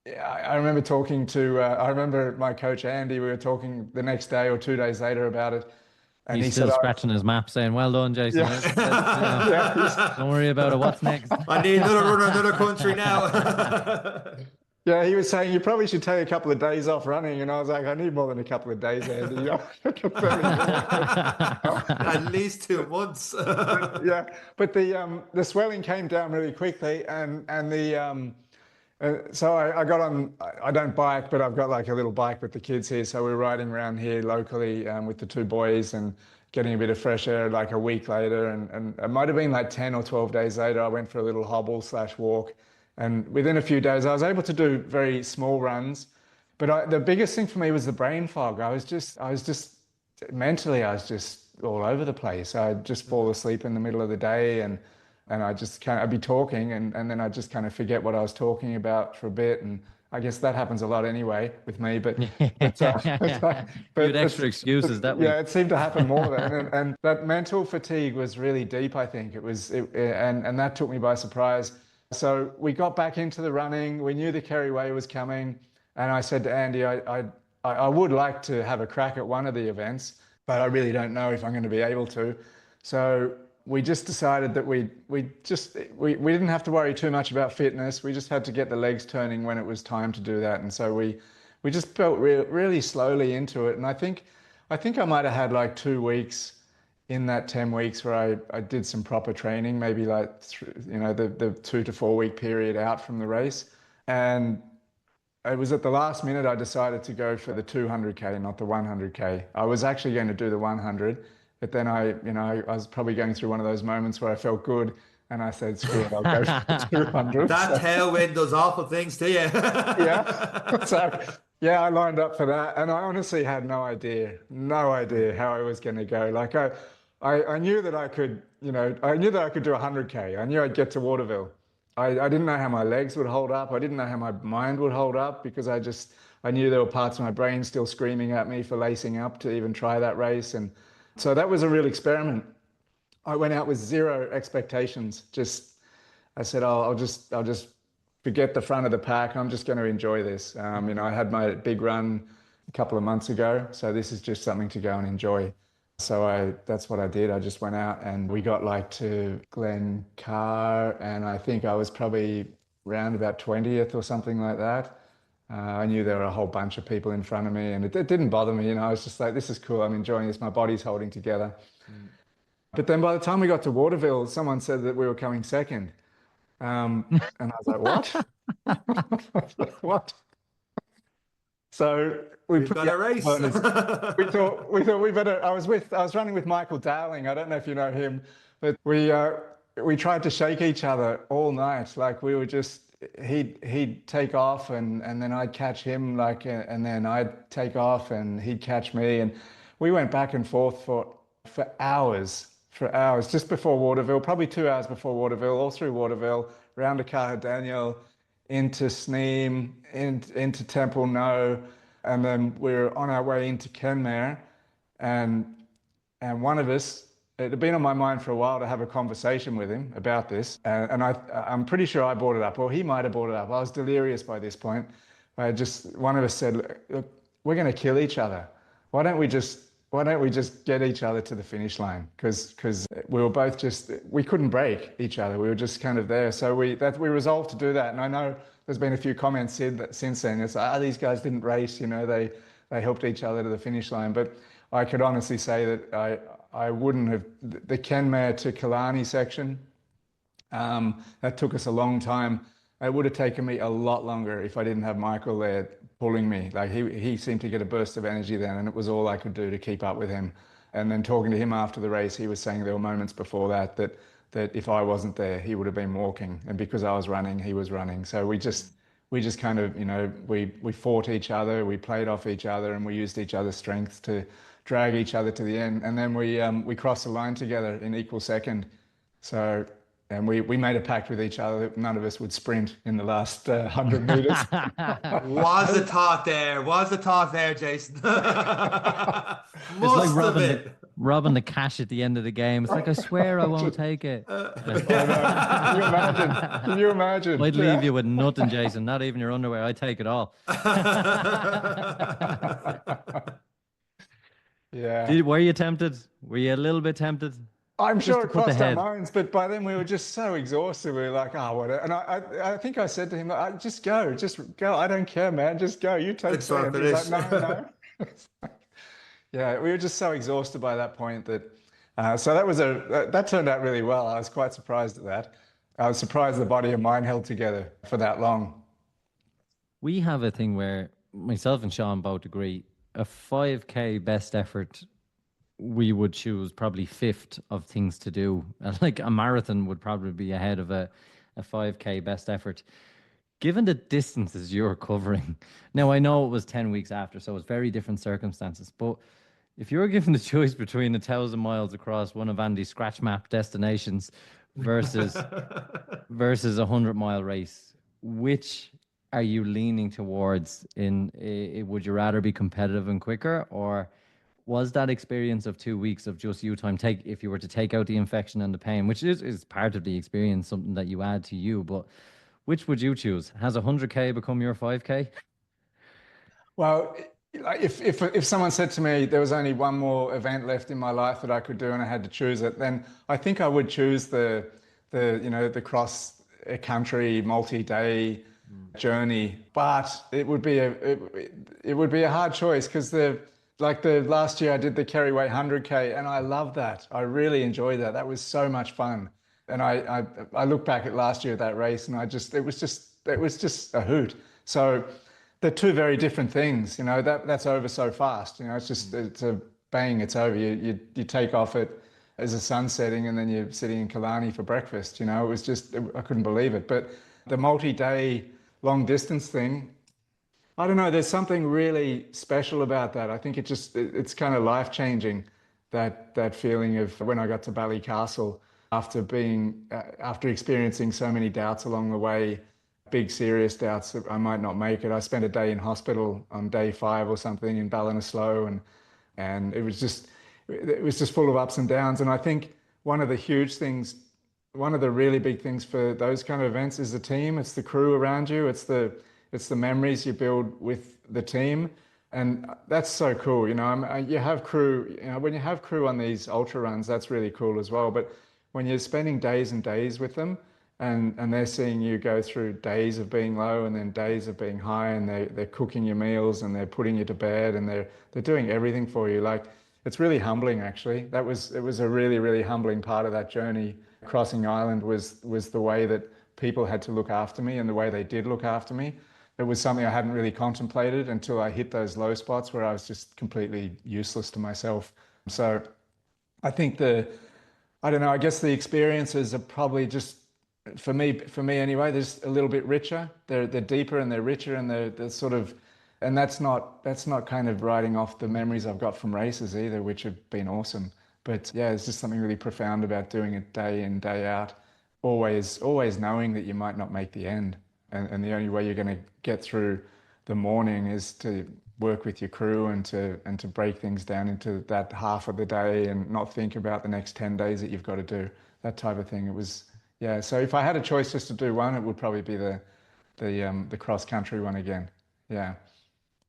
yeah, I remember talking to. I remember my coach Andy. We were talking the next day or 2 days later about it, and He's he still said, scratching his map, saying, "Well done, Jason. Yeah. Don't worry about it. What's next?" I need another runner, another country now. Yeah, he was saying you probably should take a couple of days off running, and I was like, I need more than a couple of days, Andy. At least 2 months. Yeah, but the swelling came down really quickly, and so I got on. I don't bike, but I've got like a little bike with the kids here, so we're riding around here locally with the 2 boys and getting a bit of fresh air. Like a week later, and it might have been like 10 or 12 days later, I went for a little hobble / walk. And within a few days, I was able to do very small runs. But the biggest thing for me was the brain fog. I was just mentally, I was just all over the place. I'd just fall asleep in the middle of the day, and I'd be talking, and then I'd just kind of forget what I was talking about for a bit. And I guess that happens a lot anyway with me. But You had extra excuses that week. Yeah, it seemed to happen more then. And that mental fatigue was really deep, I think. And that took me by surprise. So we got back into the running. We knew the Kerry Way was coming. And I said to Andy, I would like to have a crack at one of the events, but I really don't know if I'm going to be able to. So we just decided that we didn't have to worry too much about fitness. We just had to get the legs turning when it was time to do that. And so we just built really slowly into it. And I think I might have had like 2 weeks in that 10 weeks where I did some proper training, maybe like, the 2 to 4 week period out from the race. And it was at the last minute I decided to go for the 200K, not the 100K. I was actually going to do the 100, but then I was probably going through one of those moments where I felt good, and I said, screw it, I'll go for the 200. That tailwind does awful things to you. Yeah. So yeah, I lined up for that, and I honestly had no idea how I was going to go. Like I knew that I could, I knew that I could do 100K. I knew I'd get to Waterville. I didn't know how my legs would hold up. I didn't know how my mind would hold up because I knew there were parts of my brain still screaming at me for lacing up to even try that race. And so that was a real experiment. I went out with zero expectations. I said, I'll just forget the front of the pack. I'm just going to enjoy this. I had my big run a couple of months ago, so this is just something to go and enjoy. So that's what I did. I just went out and we got like to Glen Carr, and I think I was probably round about 20th or something like that. I knew there were a whole bunch of people in front of me, and it didn't bother me. I was just like, this is cool. I'm enjoying this. My body's holding together. But then by the time we got to Waterville, someone said that we were coming second. And I was like, what? What? So We've got a race. we thought we better. I was running with Michael Dowling. I don't know if you know him, but we tried to shake each other all night. Like we were just he'd take off and then I'd catch him, and then I'd take off and he'd catch me, and we went back and forth for hours. Just before Waterville, probably 2 hours before Waterville, all through Waterville, round to Carhadaniel, into Sneem, into Temple No, and then we were on our way into Kenmare, and one of us, it had been on my mind for a while to have a conversation with him about this, and I'm pretty sure I brought it up, or he might have brought it up. I was delirious by this point. One of us said, look, we're going to kill each other. Why don't we just get each other to the finish line? Because we were both we couldn't break each other. We were just kind of there. So we resolved to do that. And I know there's been a few comments since then. It's like, these guys didn't race, they helped each other to the finish line. But I could honestly say that I wouldn't have, the Kenmare to Killarney section, that took us a long time. It would have taken me a lot longer if I didn't have Michael there pulling me. Like he seemed to get a burst of energy then, and it was all I could do to keep up with him. And then talking to him after the race, he was saying there were moments before that if I wasn't there, he would have been walking, and because I was running, he was running. So we we just kind of, we fought each other, we played off each other, and we used each other's strengths to drag each other to the end. And then we crossed the line together in equal second. So, and we made a pact with each other that none of us would sprint in the last 100 meters. Was the thought there, Jason? It's like robbing the cash at the end of the game. It's like, I swear I won't take it. Can you imagine? I'd leave you with nothing, Jason. Not even your underwear. I'd take it all. Yeah. Were you tempted? Were you a little bit tempted? I'm sure it crossed our minds, but by then we were just so exhausted. We were like, oh, whatever. And I think I said to him, just go. I don't care, man. Just go. You take it. He's like, no. Yeah, we were just so exhausted by that point that, so that turned out really well. I was quite surprised at that. I was surprised the body and mind held together for that long. We have a thing where myself and Sean both agree a 5K best effort, we would choose probably fifth of things to do. Like a marathon would probably be ahead of a 5K best effort. Given the distances you're covering, now I know it was 10 weeks after, so it's very different circumstances, but if you're given the choice between 1,000 miles across one of Andy's scratch map destinations versus a 100-mile race, which are you leaning towards? Would you rather be competitive and quicker, or was that experience of 2 weeks of just you time, if you were to take out the infection and the pain, which is part of the experience, something that you add to you, but which would you choose? Has 100K become your 5K? Well, if someone said to me there was only one more event left in my life that I could do and I had to choose it, then I think I would choose the cross country multi-day journey. But it would be a hard choice because the last year I did the Kerryway 100K and I loved that. I really enjoyed that. That was so much fun. And I look back at last year at that race and it was just a hoot. So they're two very different things, that's over so fast. It's a bang, it's over. You take off it as the sun's setting and then you're sitting in Killarney for breakfast. It was just, I couldn't believe it. But the multi-day long distance thing, I don't know, there's something really special about that. I think it's kind of life-changing, that feeling of when I got to Ballycastle after experiencing so many doubts along the way, big serious doubts that I might not make it. I spent a day in hospital on day 5 or something in Ballinasloe, and it was just full of ups and downs. And I think one of the really big things for those kind of events is the team. It's the crew around you. It's the memories you build with the team. And that's so cool. You have crew, when you have crew on these ultra runs, that's really cool as well. But when you're spending days and days with them, and they're seeing you go through days of being low and then days of being high, and they're cooking your meals and they're putting you to bed and they're doing everything for you. Like, it's really humbling, actually. It was a really, really humbling part of that journey. Crossing Ireland was the way that people had to look after me and the way they did look after me. It was something I hadn't really contemplated until I hit those low spots where I was just completely useless to myself. So I think I guess the experiences are probably just, for me anyway, they're just a little bit richer. They're deeper and they're richer, and they're sort of, and that's not kind of writing off the memories I've got from races either, which have been awesome. But yeah, it's just something really profound about doing it day in, day out, always knowing that you might not make the end. And the only way you're going to get through the morning is to work with your crew and to break things down into that half of the day and not think about the next 10 days that you've got to do, that type of thing. It was, yeah. So if I had a choice just to do one, it would probably be the cross country one again. Yeah.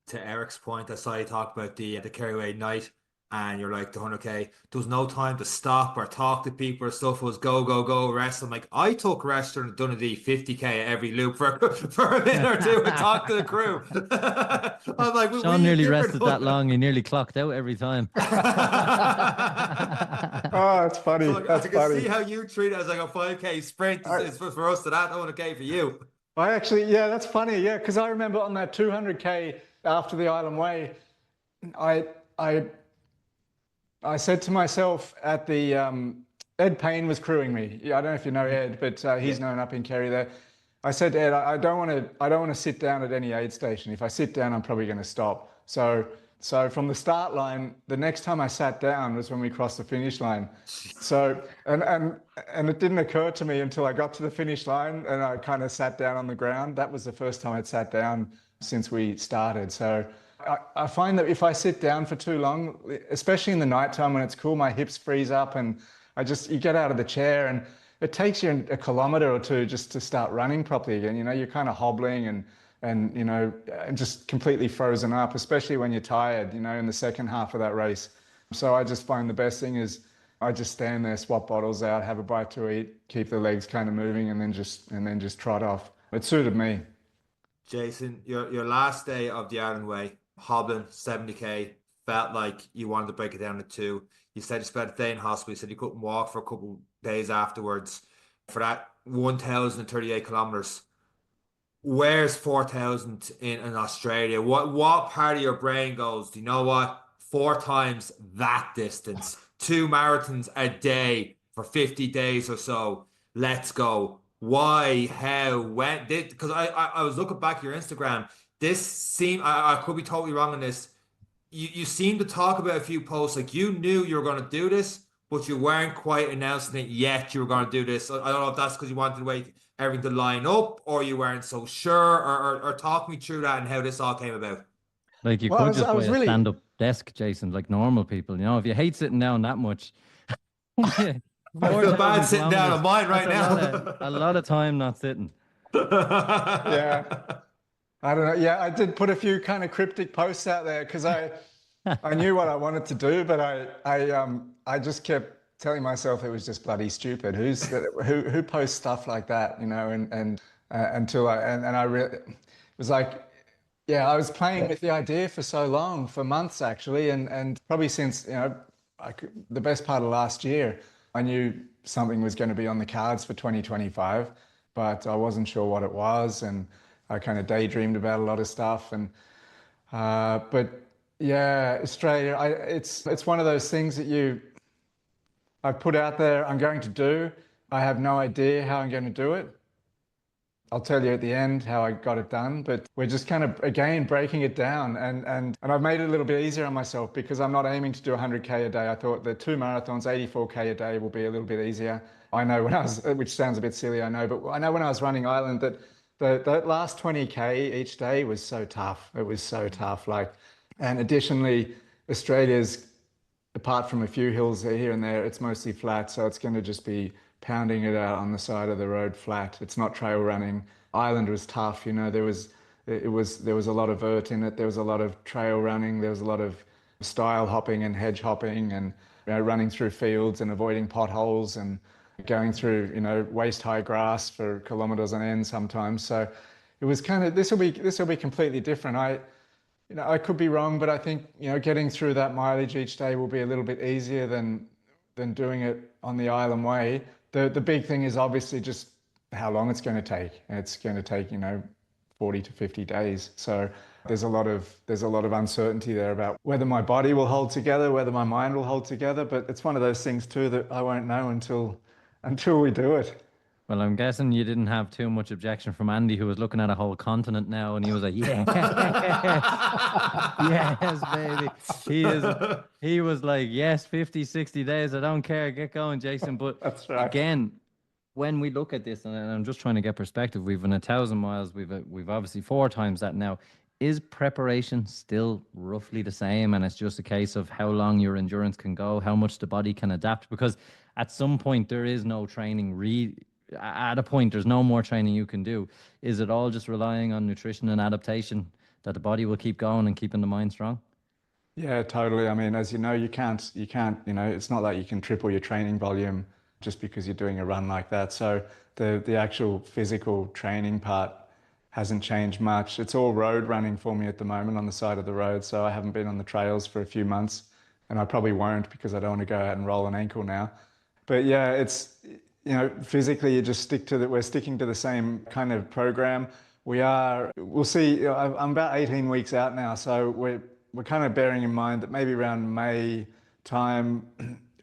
To Eric's point, I saw you talk about the Kerryway night, and you're like, the 100K, there was no time to stop or talk to people or stuff. It was go, go, go, rest. I'm like, I took rest during Dundee 50K at every loop for a minute or two and talk to the crew. I'm like, Sean nearly rested that long. He nearly clocked out every time. Oh, that's funny. So that's I can funny. see how you treat it as like a 5K sprint. It's for us to that 100K for you. Yeah, that's funny. Yeah, because I remember on that 200K after the Island Way, I said to myself at the Ed Payne was crewing me. I don't know if you know Ed, but he's known up in Kerry there. I said to Ed, I don't want to sit down at any aid station. If I sit down, I'm probably going to stop. So from the start line, the next time I sat down was when we crossed the finish line. So and it didn't occur to me until I got to the finish line and I kind of sat down on the ground. That was the first time I'd sat down since we started. So I find that if I sit down for too long, especially in the nighttime when it's cool, my hips freeze up and you get out of the chair and it takes you a kilometre or two just to start running properly again. You know, you're kind of hobbling and you know, and just completely frozen up, especially when you're tired, you know, in the second half of that race. So I just find the best thing is I just stand there, swap bottles out, have a bite to eat, keep the legs kind of moving, and then just trot off. It suited me. Jason, your last day of the Ireland Way, hobbling 70k, felt like you wanted to break it down to two. You said you spent a day in hospital. You said you couldn't walk for a couple days afterwards. For that 1,038 kilometers, where's 4,000 in Australia? What part of your brain goes, do you know what? 4 times that distance, 2 marathons a day for 50 days or so. Let's go. Why? How? When? Because I was looking back at your Instagram. This seemed, I could be totally wrong on this. You seem to talk about a few posts like you knew you were going to do this, but you weren't quite announcing it yet you were going to do this. I don't know if that's because you wanted to wait everything to line up or you weren't so sure, or talk me through that and how this all came about. Like you could just buy a stand-up desk, Jason, like normal people. You know, if you hate sitting down that much, I feel bad sitting down on mine right now. A lot of time not sitting. Yeah. I don't know. Yeah, I did put a few kind of cryptic posts out there because I knew what I wanted to do, but I just kept telling myself it was just bloody stupid. Who posts stuff like that, you know? And until I really, it was like, yeah, I was playing with the idea for so long, for months actually, and probably since, you know, the best part of last year, I knew something was going to be on the cards for 2025, but I wasn't sure what it was, and I kind of daydreamed about a lot of stuff, and but yeah, Australia, it's one of those things that I've put out there. I'm going to do. I have no idea how I'm going to do it. I'll tell you at the end how I got it done, but we're just kind of, again, breaking it down. And I've made it a little bit easier on myself because I'm not aiming to do 100K a day. I thought the 2 marathons, 84K a day will be a little bit easier. I know which sounds a bit silly, I know, but I know when I was running Ireland that that last 20K each day was so tough. It was so tough. And additionally, Australia's, apart from a few hills here and there, it's mostly flat. So it's going to just be pounding it out on the side of the road flat. It's not trail running. Ireland was tough, you know, there was a lot of vert in it. There was a lot of trail running. There was a lot of stile hopping and hedge hopping and, you know, running through fields and avoiding potholes and going through, you know, waist high grass for kilometers on end sometimes. So it was kind of, this will be completely different. I could be wrong, but I think, you know, getting through that mileage each day will be a little bit easier than doing it on the Island Way. The big thing is obviously just how long it's going to take. It's going to take, you know, 40 to 50 days. So there's a lot of uncertainty there about whether my body will hold together, whether my mind will hold together. But it's one of those things too that I won't know until we do it. Well, I'm guessing you didn't have too much objection from Andy, who was looking at a whole continent now, and he was like, "Yeah, yes, baby." He was like, "Yes, 50, 60 days. I don't care. Get going, Jason." But that's right. Again, when we look at this, and I'm just trying to get perspective, we've 1,000 miles. We've obviously 4 times that now. Is preparation still roughly the same, and it's just a case of how long your endurance can go, how much the body can adapt? Because at some point there is no training. At a point, there's no more training you can do. Is it all just relying on nutrition and adaptation that the body will keep going and keeping the mind strong? Yeah, totally. I mean, as you know, you can't, you know, it's not like you can triple your training volume just because you're doing a run like that. So the actual physical training part hasn't changed much. It's all road running for me at the moment on the side of the road. So I haven't been on the trails for a few months, and I probably won't because I don't want to go out and roll an ankle now. But yeah, it's, you know, physically you just we're sticking to the same kind of program. We'll see, you know, I'm about 18 weeks out now. So we're kind of bearing in mind that maybe around May time,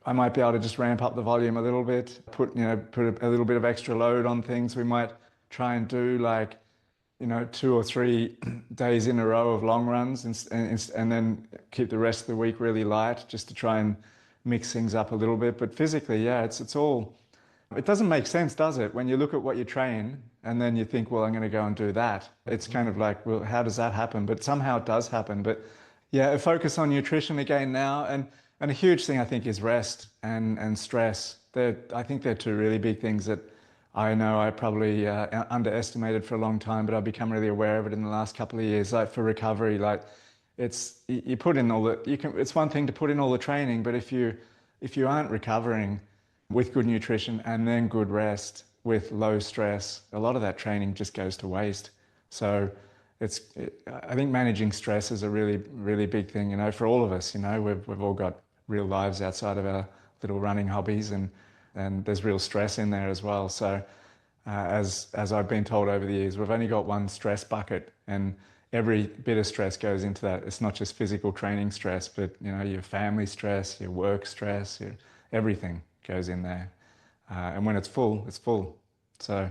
I might be able to just ramp up the volume a little bit, put a little bit of extra load on things. We might try and do like, 2 or 3 days in a row of long runs and then keep the rest of the week really light just to try and mix things up a little bit. But physically, yeah, it's all, it doesn't make sense, does it? When you look at what you train and then you think, well, I'm going to go and do that. It's kind of like, well, how does that happen? But somehow it does happen. But yeah, a focus on nutrition again now. And a huge thing I think is rest and stress. I think they're two really big things that I know I probably underestimated for a long time, but I've become really aware of it in the last couple of years. Like for recovery, like you put in all the, it's one thing to put in all the training, but if you aren't recovering with good nutrition and then good rest with low stress, a lot of that training just goes to waste. So I think managing stress is a really, really big thing, for all of us. We've all got real lives outside of our little running hobbies, and there's real stress in there as well. So as I've been told over the years, we've only got one stress bucket, and every bit of stress goes into that. It's not just physical training stress, but your family stress, your work stress, everything goes in there. And when it's full, it's full. So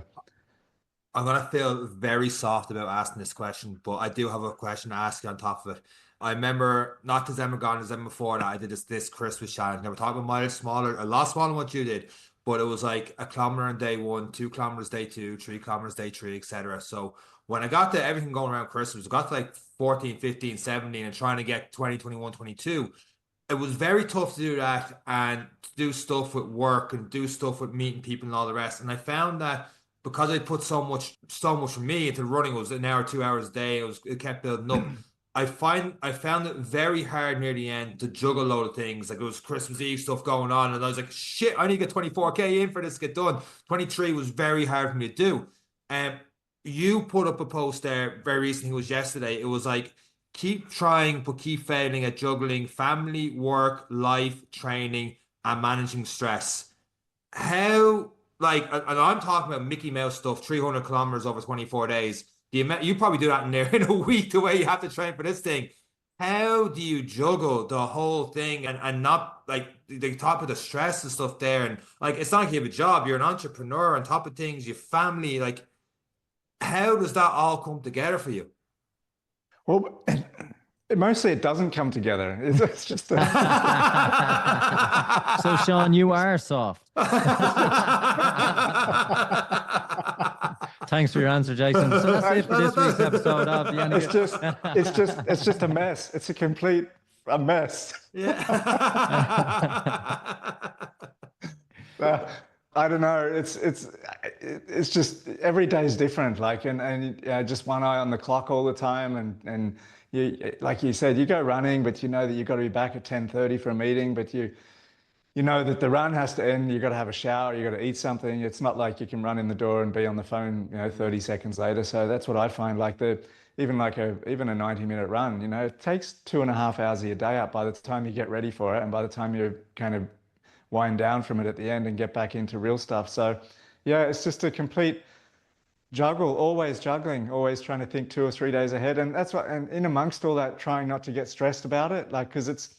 I'm gonna feel very soft about asking this question, but I do have a question to ask you on top of it. I remember not December gone, December before that I did this Christmas challenge. Now we're talking about miles smaller, a lot smaller than what you did, but it was like 1 kilometer on day 1, 2 kilometers day 2, 3 kilometers day 3, etc. So when I got to everything going around Christmas, I got to like 14, 15, 17 and trying to get 20, 21, 22. It was very tough to do that and to do stuff with work and do stuff with meeting people and all the rest. And I found that because I put so much for me into running, it was an hour, 2 hours a day. It kept building up. I found it very hard near the end to juggle a load of things. Like it was Christmas Eve stuff going on, and I was like, shit, I need to get 24K in for this to get done. 23 was very hard for me to do. You put up a post there very recently, it was yesterday. It was like, keep trying, but keep failing at juggling family, work, life, training, and managing stress. How, like, and I'm talking about Mickey Mouse stuff, 300 kilometers over 24 days. You probably do that in there in a week, the way you have to train for this thing. How do you juggle the whole thing and not, like, the top of the stress and stuff there? And like, it's not like you have a job, you're an entrepreneur on top of things, your family, like, how does that all come together for you? Well, mostly it doesn't come together. It's just So, Sean, you are soft. Thanks for your answer, Jason. So that's it for this week's episode of the End. It's just a mess. It's a mess. Yeah. I don't know. It's just every day is different. Like and just one eye on the clock all the time, and you, like you said, you go running, but you know that you've got to be back at 10:30 for a meeting, but you know that the run has to end. You've got to have a shower. You've got to eat something. It's not like you can run in the door and be on the phone, 30 seconds later. So that's what I find. Like even a 90-minute run, it takes 2.5 hours of your day up by the time you get ready for it, and by the time you kind of wind down from it at the end and get back into real stuff. So yeah, it's just a complete juggle, always juggling, always trying to think 2 or 3 days ahead. And that's what, and in amongst all that, trying not to get stressed about it. Like, cause it's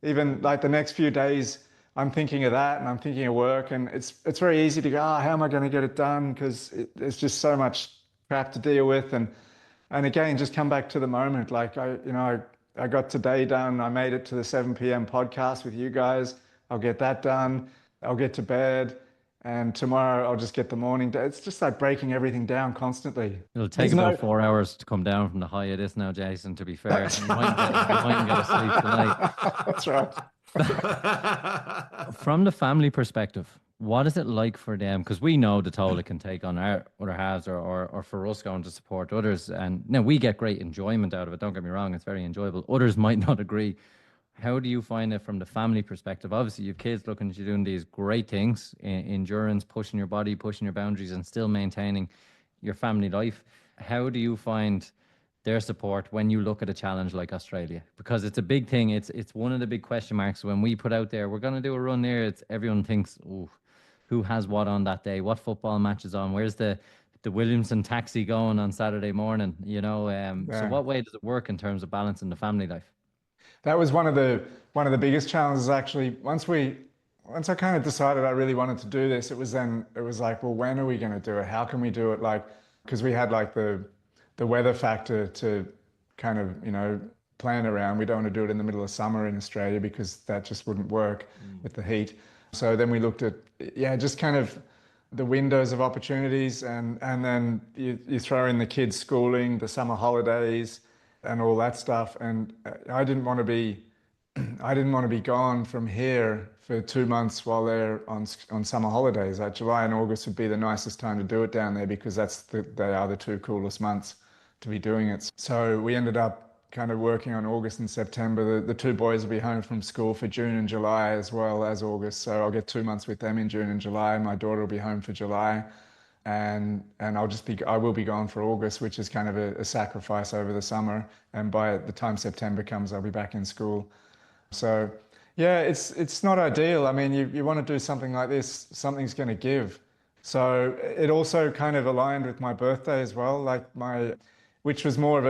even like the next few days, I'm thinking of that and I'm thinking of work, and it's very easy to go, how am I going to get it done? Cause there's just so much crap to deal with. And again, just come back to the moment. Like I got today done. I made it to the 7 p.m. podcast with you guys. I'll get that done. I'll get to bed. And tomorrow I'll just get the morning. It's just like breaking everything down constantly. It'll take about 4 hours to come down from the high of this now, Jason, to be fair. You might get a sleep tonight. That's right. From the family perspective, what is it like for them? Because we know the toll it can take on our other halves or for us going to support others. And now we get great enjoyment out of it. Don't get me wrong. It's very enjoyable. Others might not agree. How do you find it from the family perspective? Obviously, you have kids looking at you doing these great things, endurance, pushing your body, pushing your boundaries, and still maintaining your family life. How do you find their support when you look at a challenge like Australia? Because it's a big thing. It's one of the big question marks when we put out there, we're going to do a run there. Everyone thinks, oh, who has what on that day? What football match is on? Where's the Williamson taxi going on Saturday morning? So what way does it work in terms of balancing the family life? That was one of the biggest challenges, actually. Once we once I kind of decided I really wanted to do this, it was like, well, when are we going to do it? How can we do it? Like, because we had like the weather factor to kind of, plan around. We don't want to do it in the middle of summer in Australia because that just wouldn't work with the heat. So then we looked at, yeah, just kind of the windows of opportunities, and then you throw in the kids' schooling, the summer holidays, and all that stuff. And I didn't want to be I didn't want to be gone from here for 2 months while they're on summer holidays. Like July and August would be the nicest time to do it down there because they are the two coolest months to be doing it. So we ended up kind of working on August and September. The two boys will be home from school for June and July as well as August. So I'll get 2 months with them in June and July. My daughter will be home for July. And I will be gone for August, which is kind of a sacrifice over the summer. And by the time September comes, I'll be back in school. So yeah, it's not ideal. I mean, you want to do something like this, something's going to give. So it also kind of aligned with my birthday as well, which was more of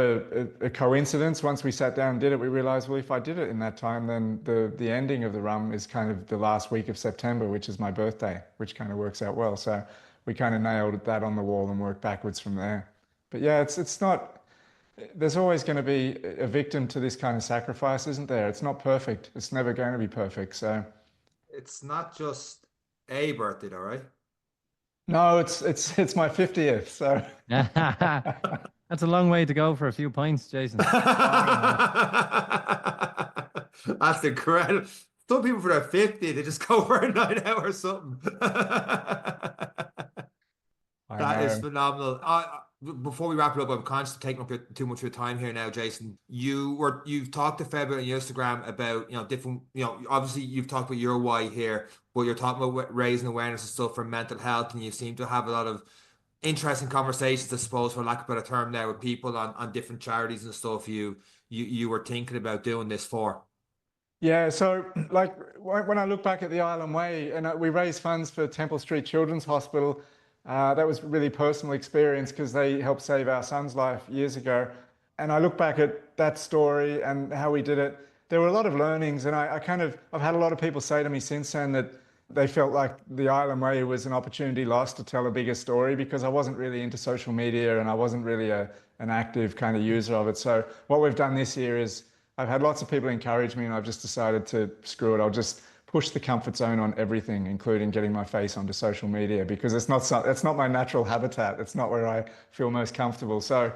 a coincidence. Once we sat down and did it, we realized, well, if I did it in that time, then the ending of the run is kind of the last week of September, which is my birthday, which kind of works out well. So we kind of nailed that on the wall and worked backwards from there. But yeah, it's not. There's always going to be a victim to this kind of sacrifice, isn't there? It's not perfect. It's never going to be perfect. So It's not just a birthday, though, right? no, it's my 50th. So That's a long way to go for a few pints, Jason. That's incredible. Some people for their 50, they just go for a night out or something. I That is know. phenomenal. Before we wrap it up, I'm conscious of taking up too much of your time here now, Jason. You've talked to Feb on your Instagram about, different, obviously you've talked about your why here, but you're talking about raising awareness and stuff for mental health, and you seem to have a lot of interesting conversations, I suppose, for lack of a better term now, with people on different charities and stuff you were thinking about doing this for. Yeah, so like when I look back at the Island Way, and we raised funds for Temple Street Children's Hospital, that was a really personal experience because they helped save our son's life years ago. And I look back at that story and how we did it. There were a lot of learnings, and I've had a lot of people say to me since then that they felt like the Island Way was an opportunity lost to tell a bigger story because I wasn't really into social media and I wasn't really an active kind of user of it. So what we've done this year is I've had lots of people encourage me, and I've just decided to screw it. I'll just push the comfort zone on everything, including getting my face onto social media, because it's not my natural habitat. It's not where I feel most comfortable. So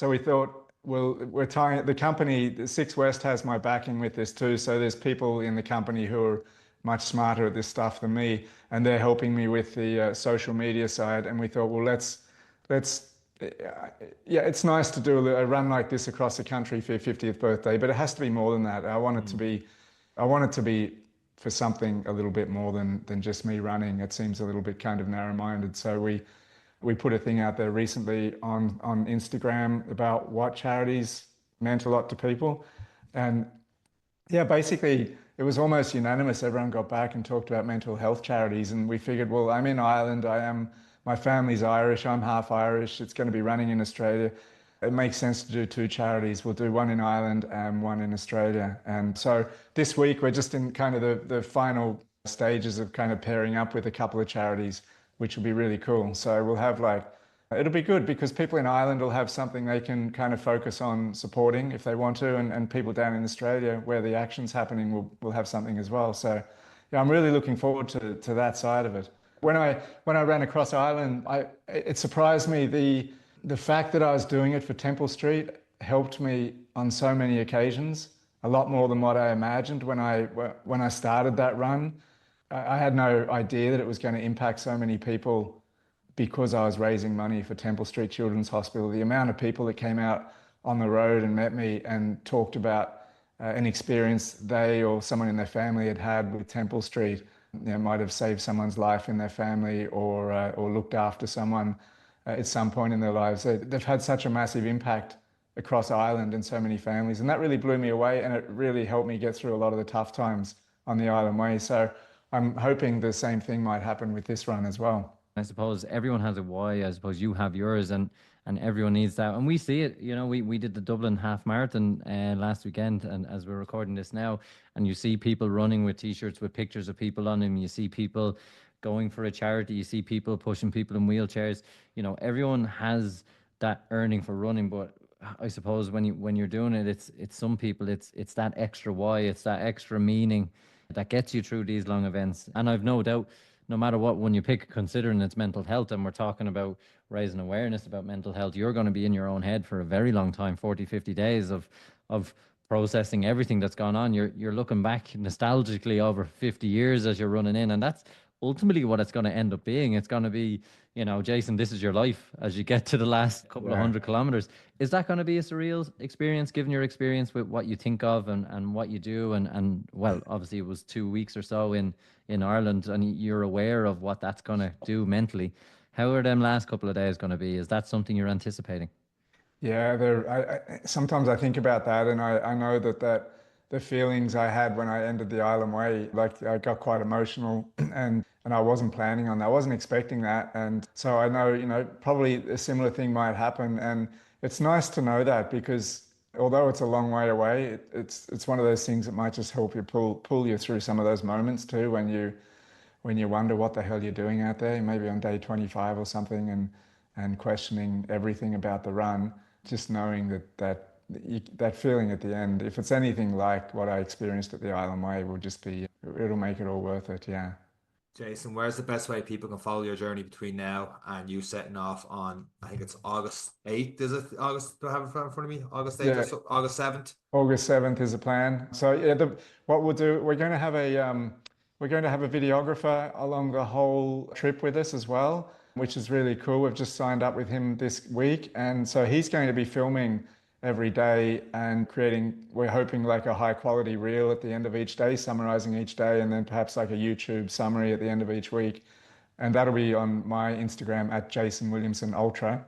we thought, well, we're tying the company. Six West has my backing with this too. So there's people in the company who are much smarter at this stuff than me, and they're helping me with the social media side. And we thought, well, let's yeah, it's nice to do a run like this across the country for your 50th birthday, but it has to be more than that. I want it to be for something a little bit more than just me running. It seems a little bit kind of narrow-minded. So we put a thing out there recently on Instagram about what charities meant a lot to people. And yeah, basically it was almost unanimous. Everyone got back and talked about mental health charities, and we figured, well, I'm in Ireland. My family's Irish. I'm half Irish. It's going to be running in Australia. It makes sense to do two charities. We'll do one in Ireland and one in Australia. And so this week we're just in kind of the final stages of kind of pairing up with a couple of charities, which will be really cool. So we'll have it'll be good because people in Ireland will have something they can kind of focus on supporting if they want to, and people down in Australia where the action's happening will have something as well. So yeah, I'm really looking forward to that side of it. When I ran across Ireland, it surprised me the fact that I was doing it for Temple Street helped me on so many occasions, a lot more than what I imagined when I started that run. I had no idea that it was going to impact so many people because I was raising money for Temple Street Children's Hospital. The amount of people that came out on the road and met me and talked about an experience they or someone in their family had had with Temple Street, might have saved someone's life in their family or looked after someone at some point in their lives. They've had such a massive impact across Ireland and so many families, and that really blew me away, and it really helped me get through a lot of the tough times on the Island Way. So I'm hoping the same thing might happen with this run as well. I suppose everyone has a why. I suppose you have yours, and everyone needs that. And we see it. You know, we did the Dublin half marathon last weekend, and as we're recording this now, and you see people running with t-shirts with pictures of people on them. You see people going for a charity. You see people pushing people in wheelchairs. You know, everyone has that earning for running, but I suppose when you're doing it, it's some people it's that extra why, it's that extra meaning that gets you through these long events. And I've no doubt, no matter what one you pick, considering it's mental health, and we're talking about raising awareness about mental health, you're going to be in your own head for a very long time, 40, 50 days of processing everything that's gone on. You're looking back nostalgically over 50 years as you're running in, and that's ultimately what it's going to end up being. It's going to be, you know, Jason, this is your life as you get to the last couple of 100 kilometers. Is that going to be a surreal experience, given your experience with what you think of and what you do? And well, obviously it was 2 weeks or so in Ireland, and you're aware of what that's going to do mentally. How are them last couple of days going to be? Is that something you're anticipating? Yeah, sometimes I think about that, and I know that the feelings I had when I ended the Island Way, like I got quite emotional, and I wasn't planning on that. I wasn't expecting that, and so I know, you know, probably a similar thing might happen, and it's nice to know that, because although it's a long way away, it's one of those things that might just help you pull you through some of those moments too, when you wonder what the hell you're doing out there, maybe on day 25 or something, and questioning everything about the run. Just knowing that feeling at the end, if it's anything like what I experienced at the Island Way, will just be, it'll make it all worth it. Yeah. Jason, where's the best way people can follow your journey between now and you setting off on, I think it's August 8th, is it? August, do I have it in front of me? August 8th or Yeah. so, August 7th? August 7th is a plan. So yeah, what we'll do, we're going to have a videographer along the whole trip with us as well, which is really cool. We've just signed up with him this week, and so he's going to be filming every day and creating, we're hoping, like a high quality reel at the end of each day, summarizing each day, and then perhaps like a YouTube summary at the end of each week. And that'll be on my Instagram at Jason Williamson Ultra.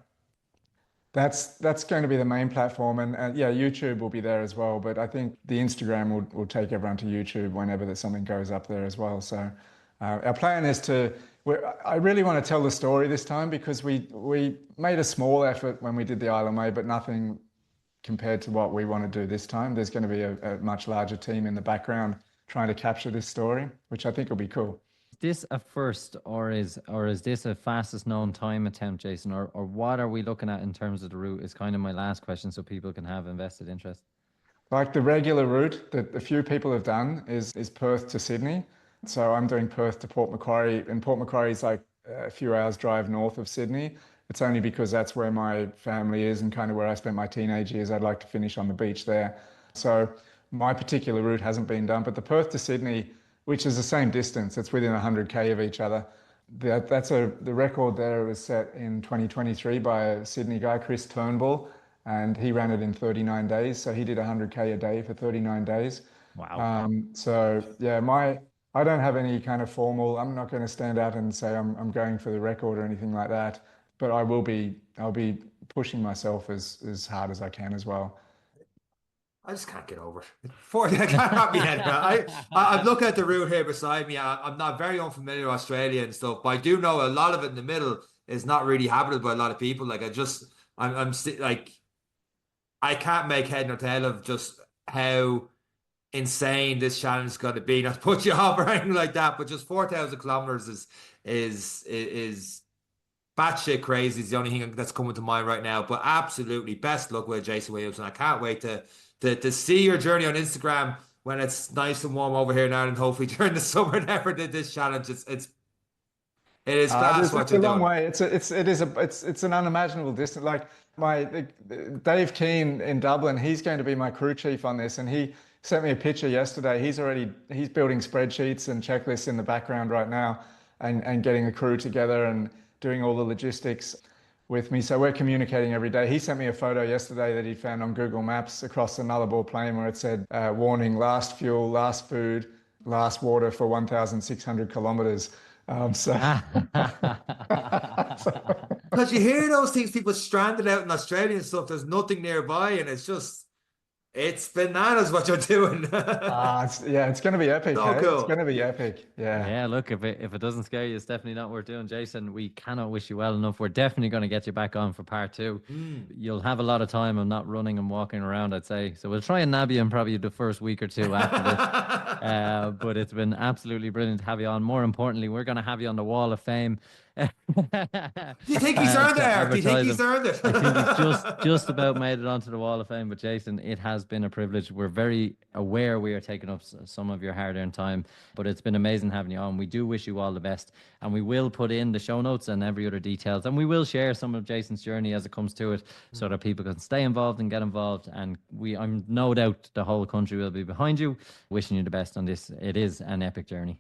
That's going to be the main platform, and yeah, YouTube will be there as well. But I think the Instagram will take everyone to YouTube whenever there's something goes up there as well. So our plan is I really want to tell the story this time, because we made a small effort when we did the Isle of May, but nothing compared to what we want to do this time. There's going to be a much larger team in the background trying to capture this story, which I think will be cool. This a first, or is this a fastest known time attempt, Jason, or what are we looking at in terms of the route? Is kind of my last question, so people can have invested interest. Like the regular route that a few people have done is Perth to Sydney. So I'm doing Perth to Port Macquarie, and Port Macquarie is like a few hours drive north of Sydney. It's only because that's where my family is and kind of where I spent my teenage years. I'd like to finish on the beach there. So my particular route hasn't been done, but the Perth to Sydney, which is the same distance, it's within 100K of each other. The record there was set in 2023 by a Sydney guy, Chris Turnbull, and he ran it in 39 days. So he did 100K a day for 39 days. Wow. So yeah, I don't have any kind of formal, I'm not going to stand out and say I'm going for the record or anything like that, but I'll be pushing myself as hard as I can as well. I just can't get over it. I can't wrap my head around it. I'm looking at the route here beside me. I'm not very unfamiliar with Australia and stuff, but I do know a lot of it in the middle is not really habited by a lot of people. Like like, I can't make head nor tail of just how insane this challenge is going to be. Not to put you off or anything like that, but just 4,000 kilometers is batshit crazy. Is the only thing that's coming to mind right now. But absolutely, best luck with Jason Williamson. I can't wait to see your journey on Instagram when it's nice and warm over here in Ireland. Hopefully during the summer, never did this challenge. It is class what It's you're a long doing. way. It's an unimaginable distance. Like Dave Keane in Dublin, he's going to be my crew chief on this, and he sent me a picture yesterday. He's building spreadsheets and checklists in the background right now, and getting a crew together and doing all the logistics with me. So we're communicating every day. He sent me a photo yesterday that he found on Google Maps across the Nullarbor Plain where it said, warning, last fuel, last food, last water for 1,600 kilometers. So, Because you hear those things, people stranded out in Australia and stuff, there's nothing nearby, and it's just, It's bananas what you're doing. It's going to be epic, So hey? It's cool. going to be epic. Yeah. Yeah, look, if it doesn't scare you, it's definitely not worth doing. Jason, we cannot wish you well enough. We're definitely going to get you back on for part two. Mm. You'll have a lot of time of not running and walking around, I'd say. So we'll try and nab you in probably the first week or two after this. But it's been absolutely brilliant to have you on. More importantly, we're going to have you on the Wall of Fame. Do you think he's earned it, To Eric? Do you think advertise he's him. earned it? I think he's just about made it onto the Wall of Fame. But Jason, it has been a privilege. We're very aware we are taking up some of your hard-earned time, but it's been amazing having you on. We do wish you all the best, and we will put in the show notes and every other details, and we will share some of Jason's journey as it comes to it, so that people can stay involved and get involved. And I'm no doubt the whole country will be behind you, wishing you the best on this. It is an epic journey.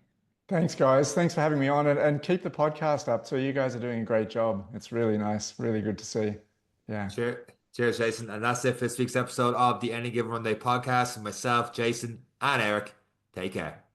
Thanks, guys. Thanks for having me on, and keep the podcast up. So you guys are doing a great job. It's really nice. Really good to see. Yeah. Cheers, Jason. And that's it for this week's episode of the Any Given Run Day podcast. And myself, Jason, and Eric. Take care.